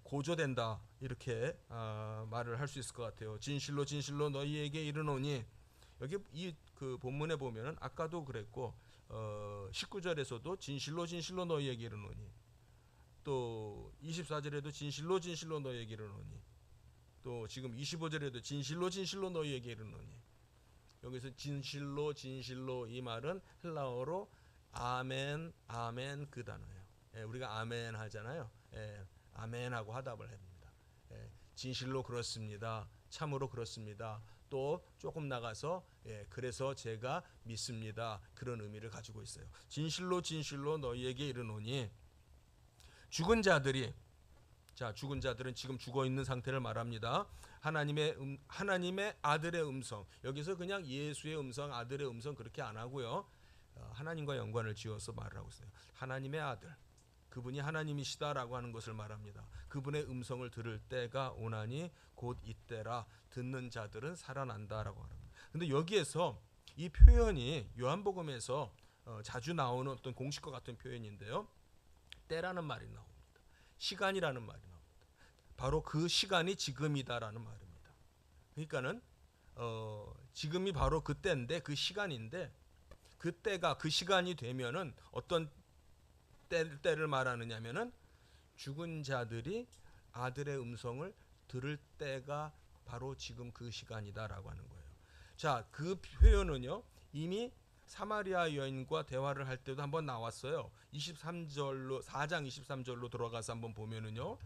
고조된다 이렇게 말을 할 수 있을 것 같아요. 진실로 진실로 너희에게 이르노니, 여기 이 그 본문에 보면은 아까도 그랬고 19절에서도 진실로 진실로 너희에게 이르노니, 또 24절에도 진실로 진실로 너희에게 이르노니, 또 지금 25절에도 진실로 진실로 너희에게 이르노니, 여기서 진실로 진실로 이 말은 헬라어로 아멘 아멘 그 단어예요. 우리가 아멘 하잖아요. 아멘하고 화답을 합니다. 진실로 그렇습니다. 참으로 그렇습니다. 또 조금 나가서 그래서 제가 믿습니다. 그런 의미를 가지고 있어요. 진실로 진실로 너희에게 이르노니, 죽은 자들이, 자, 죽은 자들은 지금 죽어 있는 상태를 말합니다. 하나님의 아들의 음성, 여기서 그냥 예수의 음성, 아들의 음성 그렇게 안 하고요. 하나님과 연관을 지어서 말을 하고 있어요. 하나님의 아들, 그분이 하나님이시다라고 하는 것을 말합니다. 그분의 음성을 들을 때가 오나니 곧 이때라. 듣는 자들은 살아난다라고 합니다. 근데 여기에서 이 표현이 요한복음에서 자주 나오는 어떤 공식과 같은 표현인데요. 때라는 말이 나옵니다. 시간이라는 말이 나옵니다. 바로 그 시간이 지금이다라는 말입니다. 그러니까는 지금이 바로 그때인데, 그 시간인데, 그때가 그 시간이 되면은 어떤 때를 말하느냐면은 죽은 자들이 아들의 음성을 들을 때가 바로 지금 그 시간이다라고 하는 거예요. 자, 그 표현은요 이미 사마리아 여인과 대화를 할 때도 한번 나왔어요. 23절로 4장 23절로 들어가서 한번 보면은요,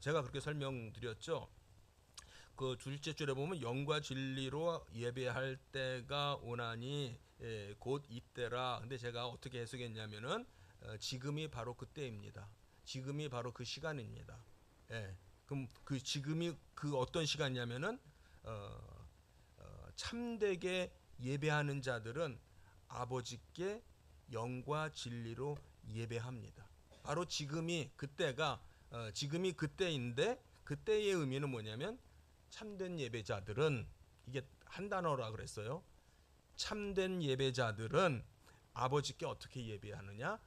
제가 그렇게 설명드렸죠. 그 둘째 줄에 보면 영과 진리로 예배할 때가 오나니 곧 이때라. 근데 제가 어떻게 해석했냐면은 지금이 바로 그때입니다. 지금이 바로 그 시간입니다. 그럼 그 지금이 그 어떤 시간이냐면은 참되게 예배하는 자들은 아버지께 영과 진리로 예배합니다. 바로 지금이 그때가 지금이 그때인데, 그때의 의미는 뭐냐면 참된 예배자들은, 이게 한 단어라 그랬어요. 참된 예배자들은 아버지께 어떻게 예배하느냐?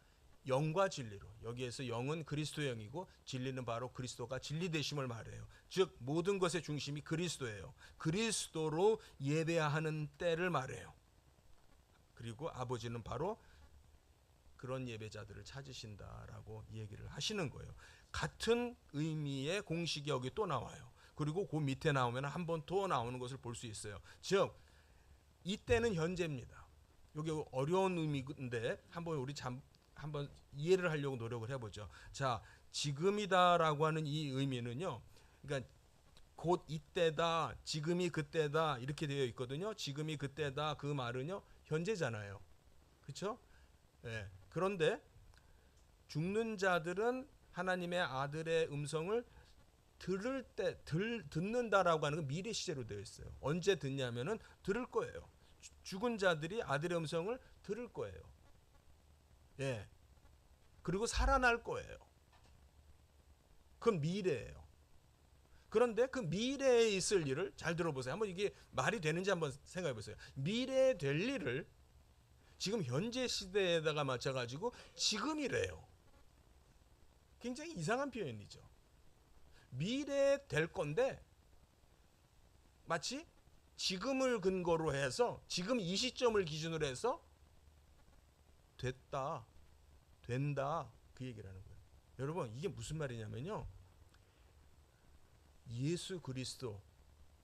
영과 진리로. 여기에서 영은 그리스도의 영이고 진리는 바로 그리스도가 진리 되심을 말해요. 즉 모든 것의 중심이 그리스도예요. 그리스도로 예배하는 때를 말해요. 그리고 아버지는 바로 그런 예배자들을 찾으신다라고 얘기를 하시는 거예요. 같은 의미의 공식이 여기 또 나와요. 그리고 그 밑에 나오면 한 번 더 나오는 것을 볼 수 있어요. 즉 이때는 현재입니다. 여기 어려운 의미인데 한번 우리 한번 이해를 하려고 노력을 해보죠. 자, 지금이다라고 하는 이 의미는요, 그러니까 곧 이때다, 지금이 그때다 이렇게 되어 있거든요. 지금이 그때다, 그 말은요 현재잖아요. 그렇죠? 그런데 죽는 자들은 하나님의 아들의 음성을 들을 때 듣는다라고 하는 건 미래 시제로 되어 있어요. 언제 듣냐면은 들을 거예요. 죽은 자들이 아들의 음성을 들을 거예요. 그리고 살아날 거예요. 그건 미래예요. 그런데 그 미래에 있을 일을 잘 들어보세요. 한번 이게 말이 되는지 한번 생각해 보세요. 미래에 될 일을 지금 현재 시대에다가 맞춰가지고 지금이래요. 굉장히 이상한 표현이죠. 미래에 될 건데 마치 지금을 근거로 해서, 지금 이 시점을 기준으로 해서 됐다, 된다, 그 얘기를 하는 거예요. 여러분 이게 무슨 말이냐면요, 예수 그리스도,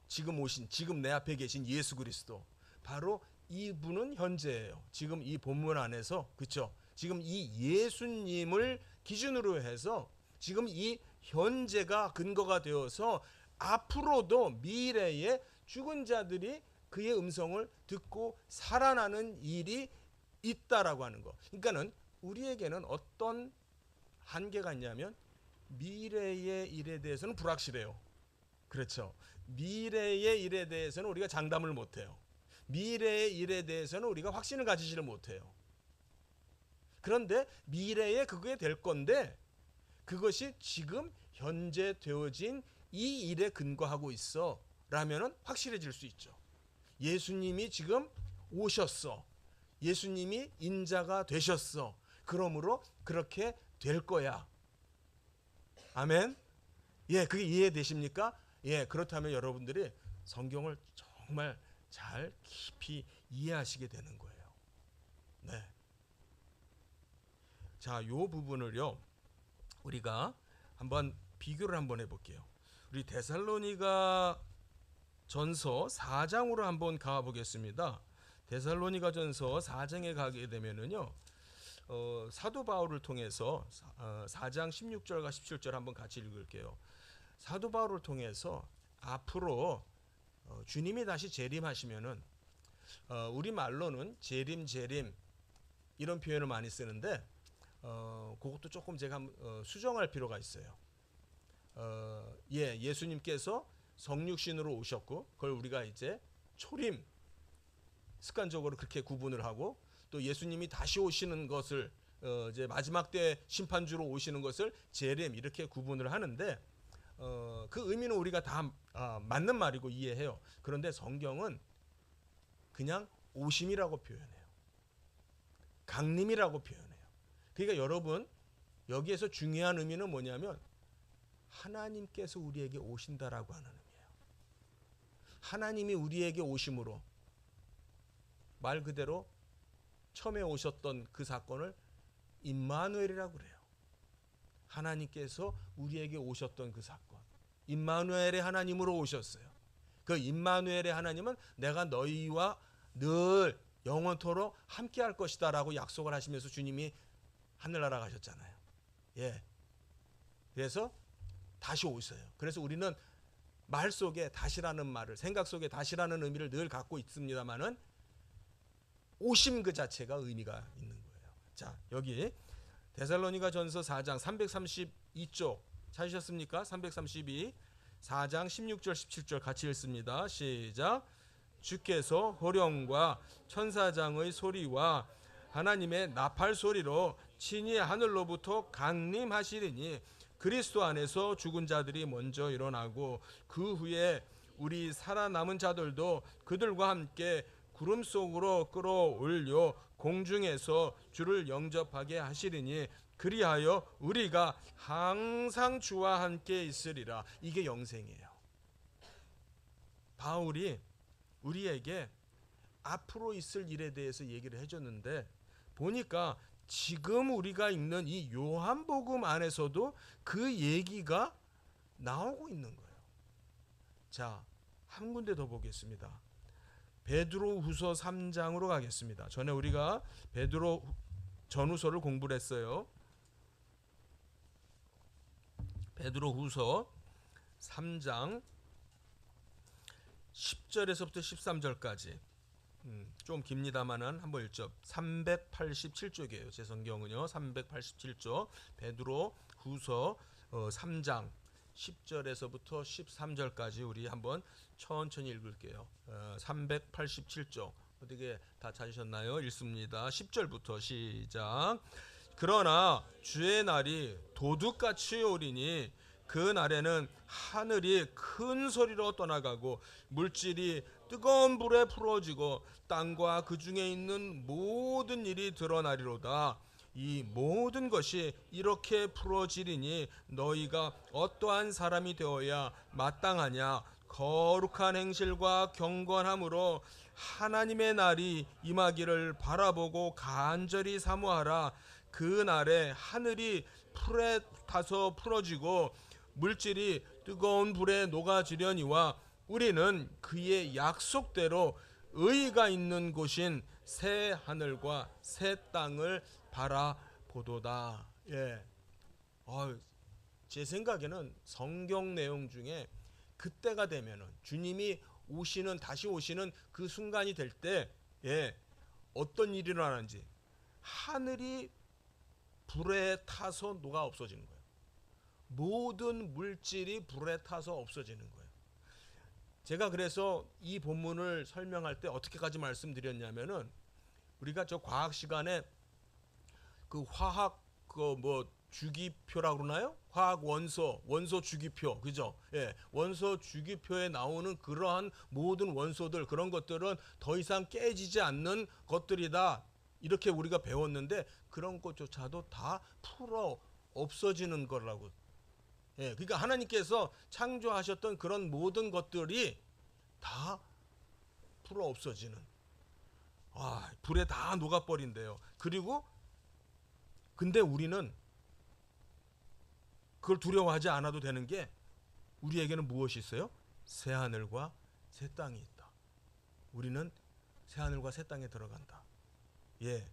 지금 오신, 지금 내 앞에 계신 예수 그리스도, 바로 이분은 현재예요. 지금 이 본문 안에서, 그렇죠? 지금 이 예수님을 기준으로 해서 지금 이 현재가 근거가 되어서 앞으로도 미래에 죽은 자들이 그의 음성을 듣고 살아나는 일이 있다라고 하는 거. 그러니까는 우리에게는 어떤 한계가 있냐면 미래의 일에 대해서는 불확실해요. 그렇죠? 미래의 일에 대해서는 우리가 장담을 못해요. 미래의 일에 대해서는 우리가 확신을 가지지를 못해요. 그런데 미래에 그게 될 건데 그것이 지금 현재 되어진 이 일에 근거하고 있어 라면은 확실해질 수 있죠. 예수님이 지금 오셨어. 예수님이 인자가 되셨어. 그러므로 그렇게 될 거야. 아멘. 예, 그게 이해되십니까? 예, 그렇다면 여러분들이 성경을 정말 잘 깊이 이해하시게 되는 거예요. 네. 자, 요 부분을요. 우리가 한번 비교를 한번 해볼게요. 우리 데살로니가 전서 4장으로 한번 가보겠습니다. 데살로니가 전서 4장에 가게 되면은요, 사도 바울을 통해서 4장 16절과 17절 한번 같이 읽을게요. 사도 바울을 통해서 앞으로 주님이 다시 재림하시면은 우리 말로는 재림 이런 표현을 많이 쓰는데 그것도 조금 제가 수정할 필요가 있어요. 예수님께서 성육신으로 오셨고 그걸 우리가 이제 초림 습관적으로 그렇게 구분을 하고 또 예수님이 다시 오시는 것을 이제 마지막 때 심판주로 오시는 것을 재림 이렇게 구분을 하는데 그 의미는 우리가 다 맞는 말이고 이해해요. 그런데 성경은 그냥 오심이라고 표현해요. 강림이라고 표현해요. 그러니까 여러분 여기에서 중요한 의미는 뭐냐면 하나님께서 우리에게 오신다라고 하는 의미예요. 하나님이 우리에게 오심으로 말 그대로 처음에 오셨던 그 사건을 임마누엘이라고 그래요. 하나님께서 우리에게 오셨던 그 사건. 임마누엘의 하나님으로 오셨어요. 그 임마누엘의 하나님은 내가 너희와 늘 영원토록 함께 할 것이다 라고 약속을 하시면서 주님이 하늘나라 가셨잖아요. 예. 그래서 다시 오셔요. 그래서 우리는 말 속에 다시라는 말을 생각 속에 다시라는 의미를 늘 갖고 있습니다만은 오심 그 자체가 의미가 있는 거예요. 자, 여기 데살로니가 전서 4장 332쪽 찾으셨습니까? 332 4장 16절 17절 같이 읽습니다. 시작. 주께서 호령과 천사장의 소리와 하나님의 나팔 소리로 친히 하늘로부터 강림하시리니 그리스도 안에서 죽은 자들이 먼저 일어나고 그 후에 우리 살아남은 자들도 그들과 함께 구름 속으로 끌어올려 공중에서 주를 영접하게 하시리니 그리하여 우리가 항상 주와 함께 있으리라. 이게 영생이에요. 바울이 우리에게 앞으로 있을 일에 대해서 얘기를 해줬는데 보니까 지금 우리가 읽는 이 요한복음 안에서도 그 얘기가 나오고 있는 거예요. 자, 한 군데 더 보겠습니다. 베드로후서 3장으로 가겠습니다. 전에 우리가 베드로 전후서를 공부를 했어요. 베드로후서 3장 10절에서부터 13절까지 좀 깁니다만은 한번 읽죠. 387쪽이에요. 제 성경은요. 387쪽 베드로후서 3장 10절에서부터 13절까지 우리 한번 천천히 읽을게요. 387쪽 어떻게 다 찾으셨나요? 읽습니다. 10절부터 시작. 그러나 주의 날이 도둑같이 오리니 그 날에는 하늘이 큰 소리로 떠나가고 물질이 뜨거운 불에 풀어지고 땅과 그 중에 있는 모든 일이 드러나리로다. 이 모든 것이 이렇게 풀어지리니 너희가 어떠한 사람이 되어야 마땅하냐. 거룩한 행실과 경건함으로 하나님의 날이 임하기를 바라보고 간절히 사모하라. 그 날에 하늘이 풀에 타서 풀어지고 물질이 뜨거운 불에 녹아지려니와 우리는 그의 약속대로 의가 있는 곳인 새 하늘과 새 땅을 바라보도다. 예. 제 생각에는 성경 내용 중에 그때가 되면은 주님이 오시는 다시 오시는 그 순간이 될 때 어떤 일이 일어나는지 하늘이 불에 타서 녹아 없어지는 거예요. 모든 물질이 불에 타서 없어지는 거예요. 제가 그래서 이 본문을 설명할 때 어떻게까지 말씀드렸냐면은 우리가 저 과학 시간에 그 화학 그 뭐 주기표라고 그러나요? 화학 원소 주기표, 그죠? 예, 원소 주기표에 나오는 그러한 모든 원소들, 그런 것들은 더 이상 깨지지 않는 것들이다, 이렇게 우리가 배웠는데 그런 것조차도 다 풀어 없어지는 거라고. 예, 그러니까 하나님께서 창조하셨던 그런 모든 것들이 다 풀어 없어지는, 불에 다 녹아버린대요. 그리고 근데 우리는 그걸 두려워하지 않아도 되는 게, 우리에게는 무엇이 있어요? 새 하늘과 새 땅이 있다. 우리는 새 하늘과 새 땅에 들어간다. 예.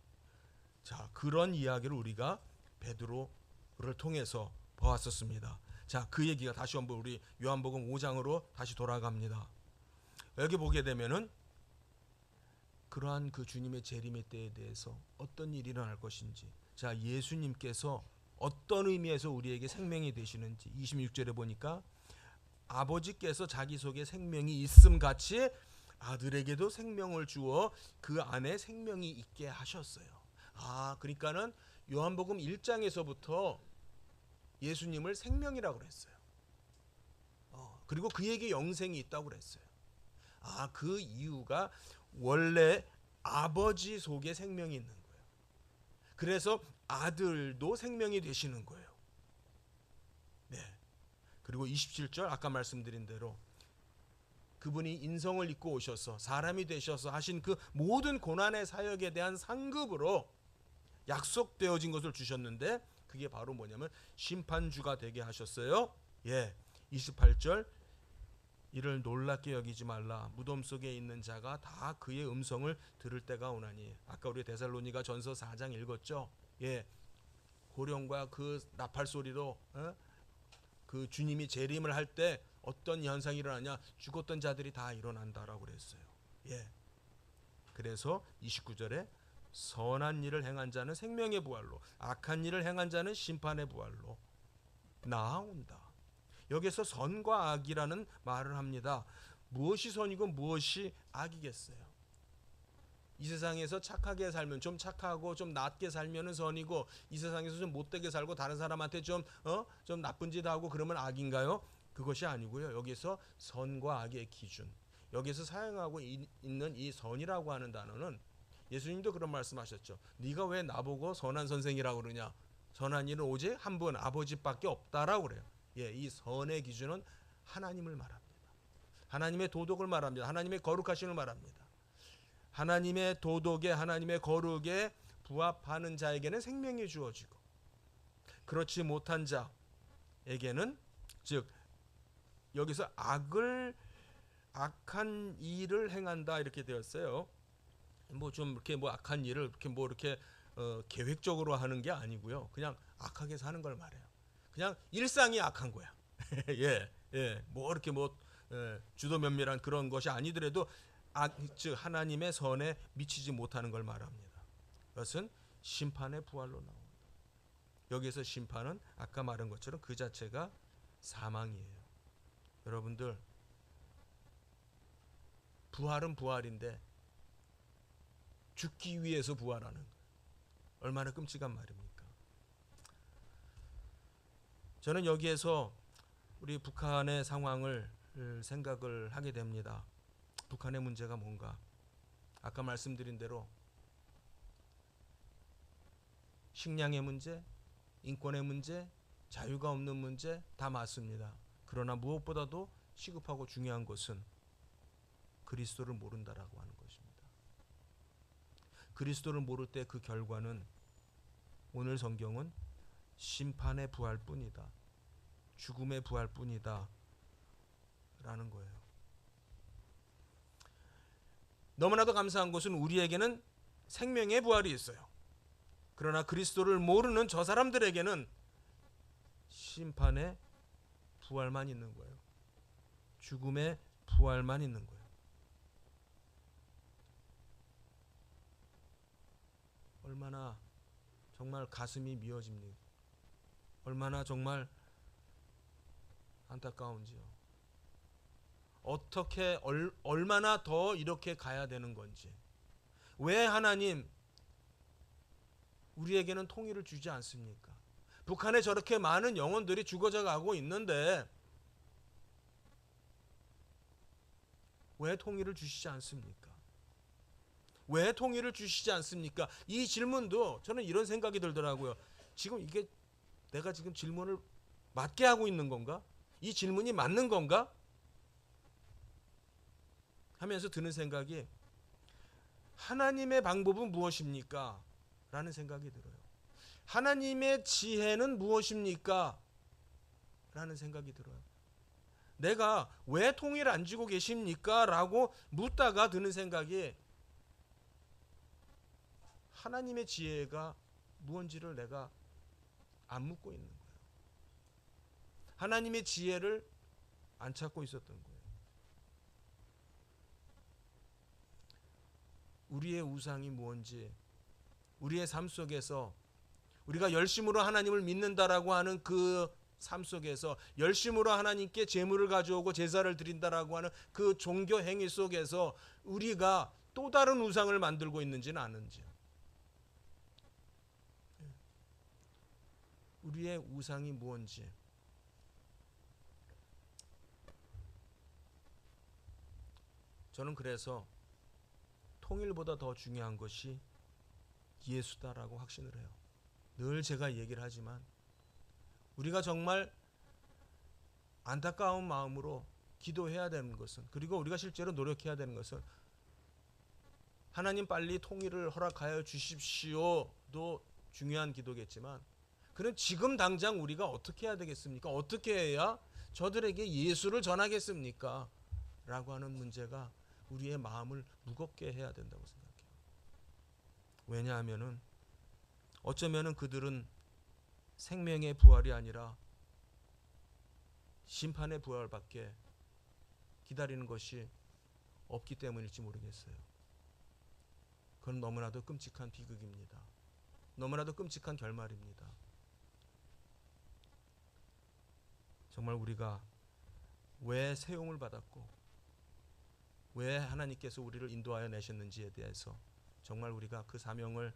자, 그런 이야기를 우리가 베드로를 통해서 보았었습니다. 자, 그 얘기가 다시 한번 우리 요한복음 5장으로 다시 돌아갑니다. 여기 보게 되면은 그러한 그 주님의 재림의 때에 대해서 어떤 일이 일어날 것인지, 자, 예수님께서 어떤 의미에서 우리에게 생명이 되시는지 26절에 보니까 아버지께서 자기 속에 생명이 있음 같이 아들에게도 생명을 주어 그 안에 생명이 있게 하셨어요. 그러니까는 요한복음 1장에서부터 예수님을 생명이라고 그랬어요. 그리고 그에게 영생이 있다고 그랬어요. 그 이유가 원래 아버지 속에 생명이 있는 거예요. 그래서 아들도 생명이 되시는 거예요. 네. 그리고 27절 아까 말씀드린 대로 그분이 인성을 입고 오셔서 사람이 되셔서 하신 그 모든 고난의 사역에 대한 상급으로 약속되어진 것을 주셨는데, 그게 바로 뭐냐면 심판주가 되게 하셨어요. 예. 28절, 이를 놀랍게 여기지 말라. 무덤 속에 있는 자가 다 그의 음성을 들을 때가 오나니. 아까 우리 데살로니가 전서 4장 읽었죠. 예, 호령과 그 나팔 소리로 그 주님이 재림을 할 때 어떤 현상이 일어나냐? 죽었던 자들이 다 일어난다라고 그랬어요. 예. 그래서 29절에 선한 일을 행한 자는 생명의 부활로, 악한 일을 행한 자는 심판의 부활로 나아온다. 여기서 선과 악이라는 말을 합니다. 무엇이 선이고 무엇이 악이겠어요? 이 세상에서 착하게 살면, 좀 착하고 좀 낮게 살면은 선이고, 이 세상에서 좀 못되게 살고 다른 사람한테 좀 나쁜 짓 하고 그러면 악인가요? 그것이 아니고요. 여기서 선과 악의 기준, 여기서 사용하고 있는 이 선이라고 하는 단어는, 예수님도 그런 말씀하셨죠. 네가 왜 나보고 선한 선생이라고 그러냐? 선한 일은 오직 한 분, 아버지밖에 없다라고 그래요. 예, 이 선의 기준은 하나님을 말합니다. 하나님의 도덕을 말합니다. 하나님의 거룩하심을 말합니다. 하나님의 도덕에, 하나님의 거룩에 부합하는 자에게는 생명이 주어지고, 그렇지 못한 자에게는, 즉 여기서 악한 일을 행한다 이렇게 되었어요. 뭐 좀 이렇게 뭐 악한 일을 이렇게 계획적으로 하는 게 아니고요. 그냥 악하게 사는 걸 말해요. 그냥 일상이 악한 거야. 예, 뭐 이렇게 주도 면밀한 그런 것이 아니더라도 즉 하나님의 선에 미치지 못하는 걸 말합니다. 그것은 심판의 부활로 나옵니다. 여기서 심판은 아까 말한 것처럼 그 자체가 사망이에요. 여러분들, 부활은 부활인데 죽기 위해서 부활하는 거예요. 얼마나 끔찍한 말입니까? 저는 여기에서 우리 북한의 상황을 생각을 하게 됩니다. 북한의 문제가 뭔가? 아까 말씀드린 대로 식량의 문제, 인권의 문제, 자유가 없는 문제 다 맞습니다. 그러나 무엇보다도 시급하고 중요한 것은 그리스도를 모른다라고 하는 것입니다. 그리스도를 모를 때 그 결과는 오늘 성경은 심판의 부활뿐이다, 죽음의 부활뿐이다 라는 거예요. 너무나도 감사한 것은 우리에게는 생명의 부활이 있어요. 그러나 그리스도를 모르는 저 사람들에게는 심판의 부활만 있는 거예요. 죽음의 부활만 있는 거예요. 얼마나 정말 가슴이 미어집니까? 얼마나 정말 안타까운지요. 어떻게 얼마나 더 이렇게 가야 되는 건지, 왜 하나님 우리에게는 통일을 주지 않습니까? 북한에 저렇게 많은 영혼들이 죽어져 가고 있는데 왜 통일을 주시지 않습니까? 왜 통일을 주시지 않습니까? 이 질문도 저는 이런 생각이 들더라고요. 지금 이게 내가 지금 질문을 맞게 하고 있는 건가? 이 질문이 맞는 건가? 하면서 드는 생각이, 하나님의 방법은 무엇입니까? 라는 생각이 들어요. 하나님의 지혜는 무엇입니까? 라는 생각이 들어요. 내가 왜 통일 안 지고 계십니까? 라고 묻다가 드는 생각이, 하나님의 지혜가 무언지를 내가 안 묻고 있는 거예요. 하나님의 지혜를 안 찾고 있었던 거예요. 우리의 우상이 무언지, 우리의 삶 속에서 우리가 열심으로 하나님을 믿는다라고 하는 그 삶 속에서, 열심으로 하나님께 제물을 가져오고 제사를 드린다라고 하는 그 종교 행위 속에서 우리가 또 다른 우상을 만들고 있는지는 아는지요. 우리의 우상이 무언지, 저는 그래서 통일보다 더 중요한 것이 예수다라고 확신을 해요. 늘 제가 얘기를 하지만 우리가 정말 안타까운 마음으로 기도해야 되는 것은, 그리고 우리가 실제로 노력해야 되는 것은, 하나님 빨리 통일을 허락하여 주십시오도 중요한 기도겠지만, 그럼 지금 당장 우리가 어떻게 해야 되겠습니까? 어떻게 해야 저들에게 예수를 전하겠습니까? 라고 하는 문제가 우리의 마음을 무겁게 해야 된다고 생각해요. 왜냐하면은 어쩌면은 그들은 생명의 부활이 아니라 심판의 부활밖에 기다리는 것이 없기 때문일지 모르겠어요. 그건 너무나도 끔찍한 비극입니다. 너무나도 끔찍한 결말입니다. 정말 우리가 왜 세움을 받았고 왜 하나님께서 우리를 인도하여 내셨는지에 대해서 정말 우리가 그 사명을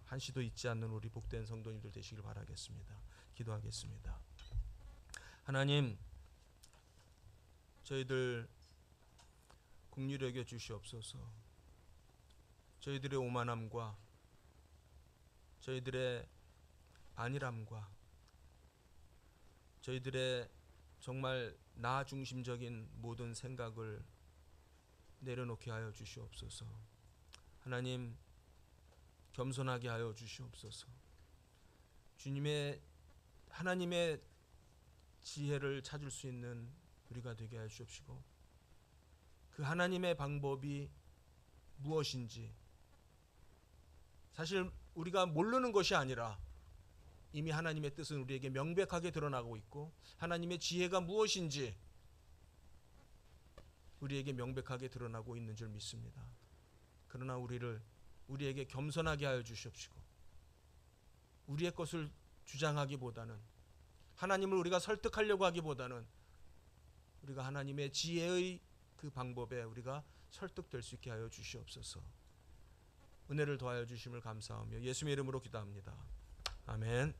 한시도 잊지 않는 우리 복된 성도님들 되시길 바라겠습니다. 기도하겠습니다. 하나님, 저희들 긍휼히 여겨 주시옵소서. 저희들의 오만함과 저희들의 안일함과 저희들의 정말 나 중심적인 모든 생각을 내려놓게 하여 주시옵소서. 하나님, 겸손하게 하여 주시옵소서. 하나님의 지혜를 찾을 수 있는 우리가 되게 하여 주옵시고, 그 하나님의 방법이 무엇인지 사실 우리가 모르는 것이 아니라 이미 하나님의 뜻은 우리에게 명백하게 드러나고 있고, 하나님의 지혜가 무엇인지 우리에게 명백하게 드러나고 있는 줄 믿습니다. 그러나 우리에게 겸손하게 하여 주시옵시고, 우리의 것을 주장하기보다는, 하나님을 우리가 설득하려고 하기보다는 우리가 하나님의 지혜의 그 방법에 우리가 설득될 수 있게 하여 주시옵소서. 은혜를 더하여 주심을 감사하며 예수님의 이름으로 기도합니다. 아멘.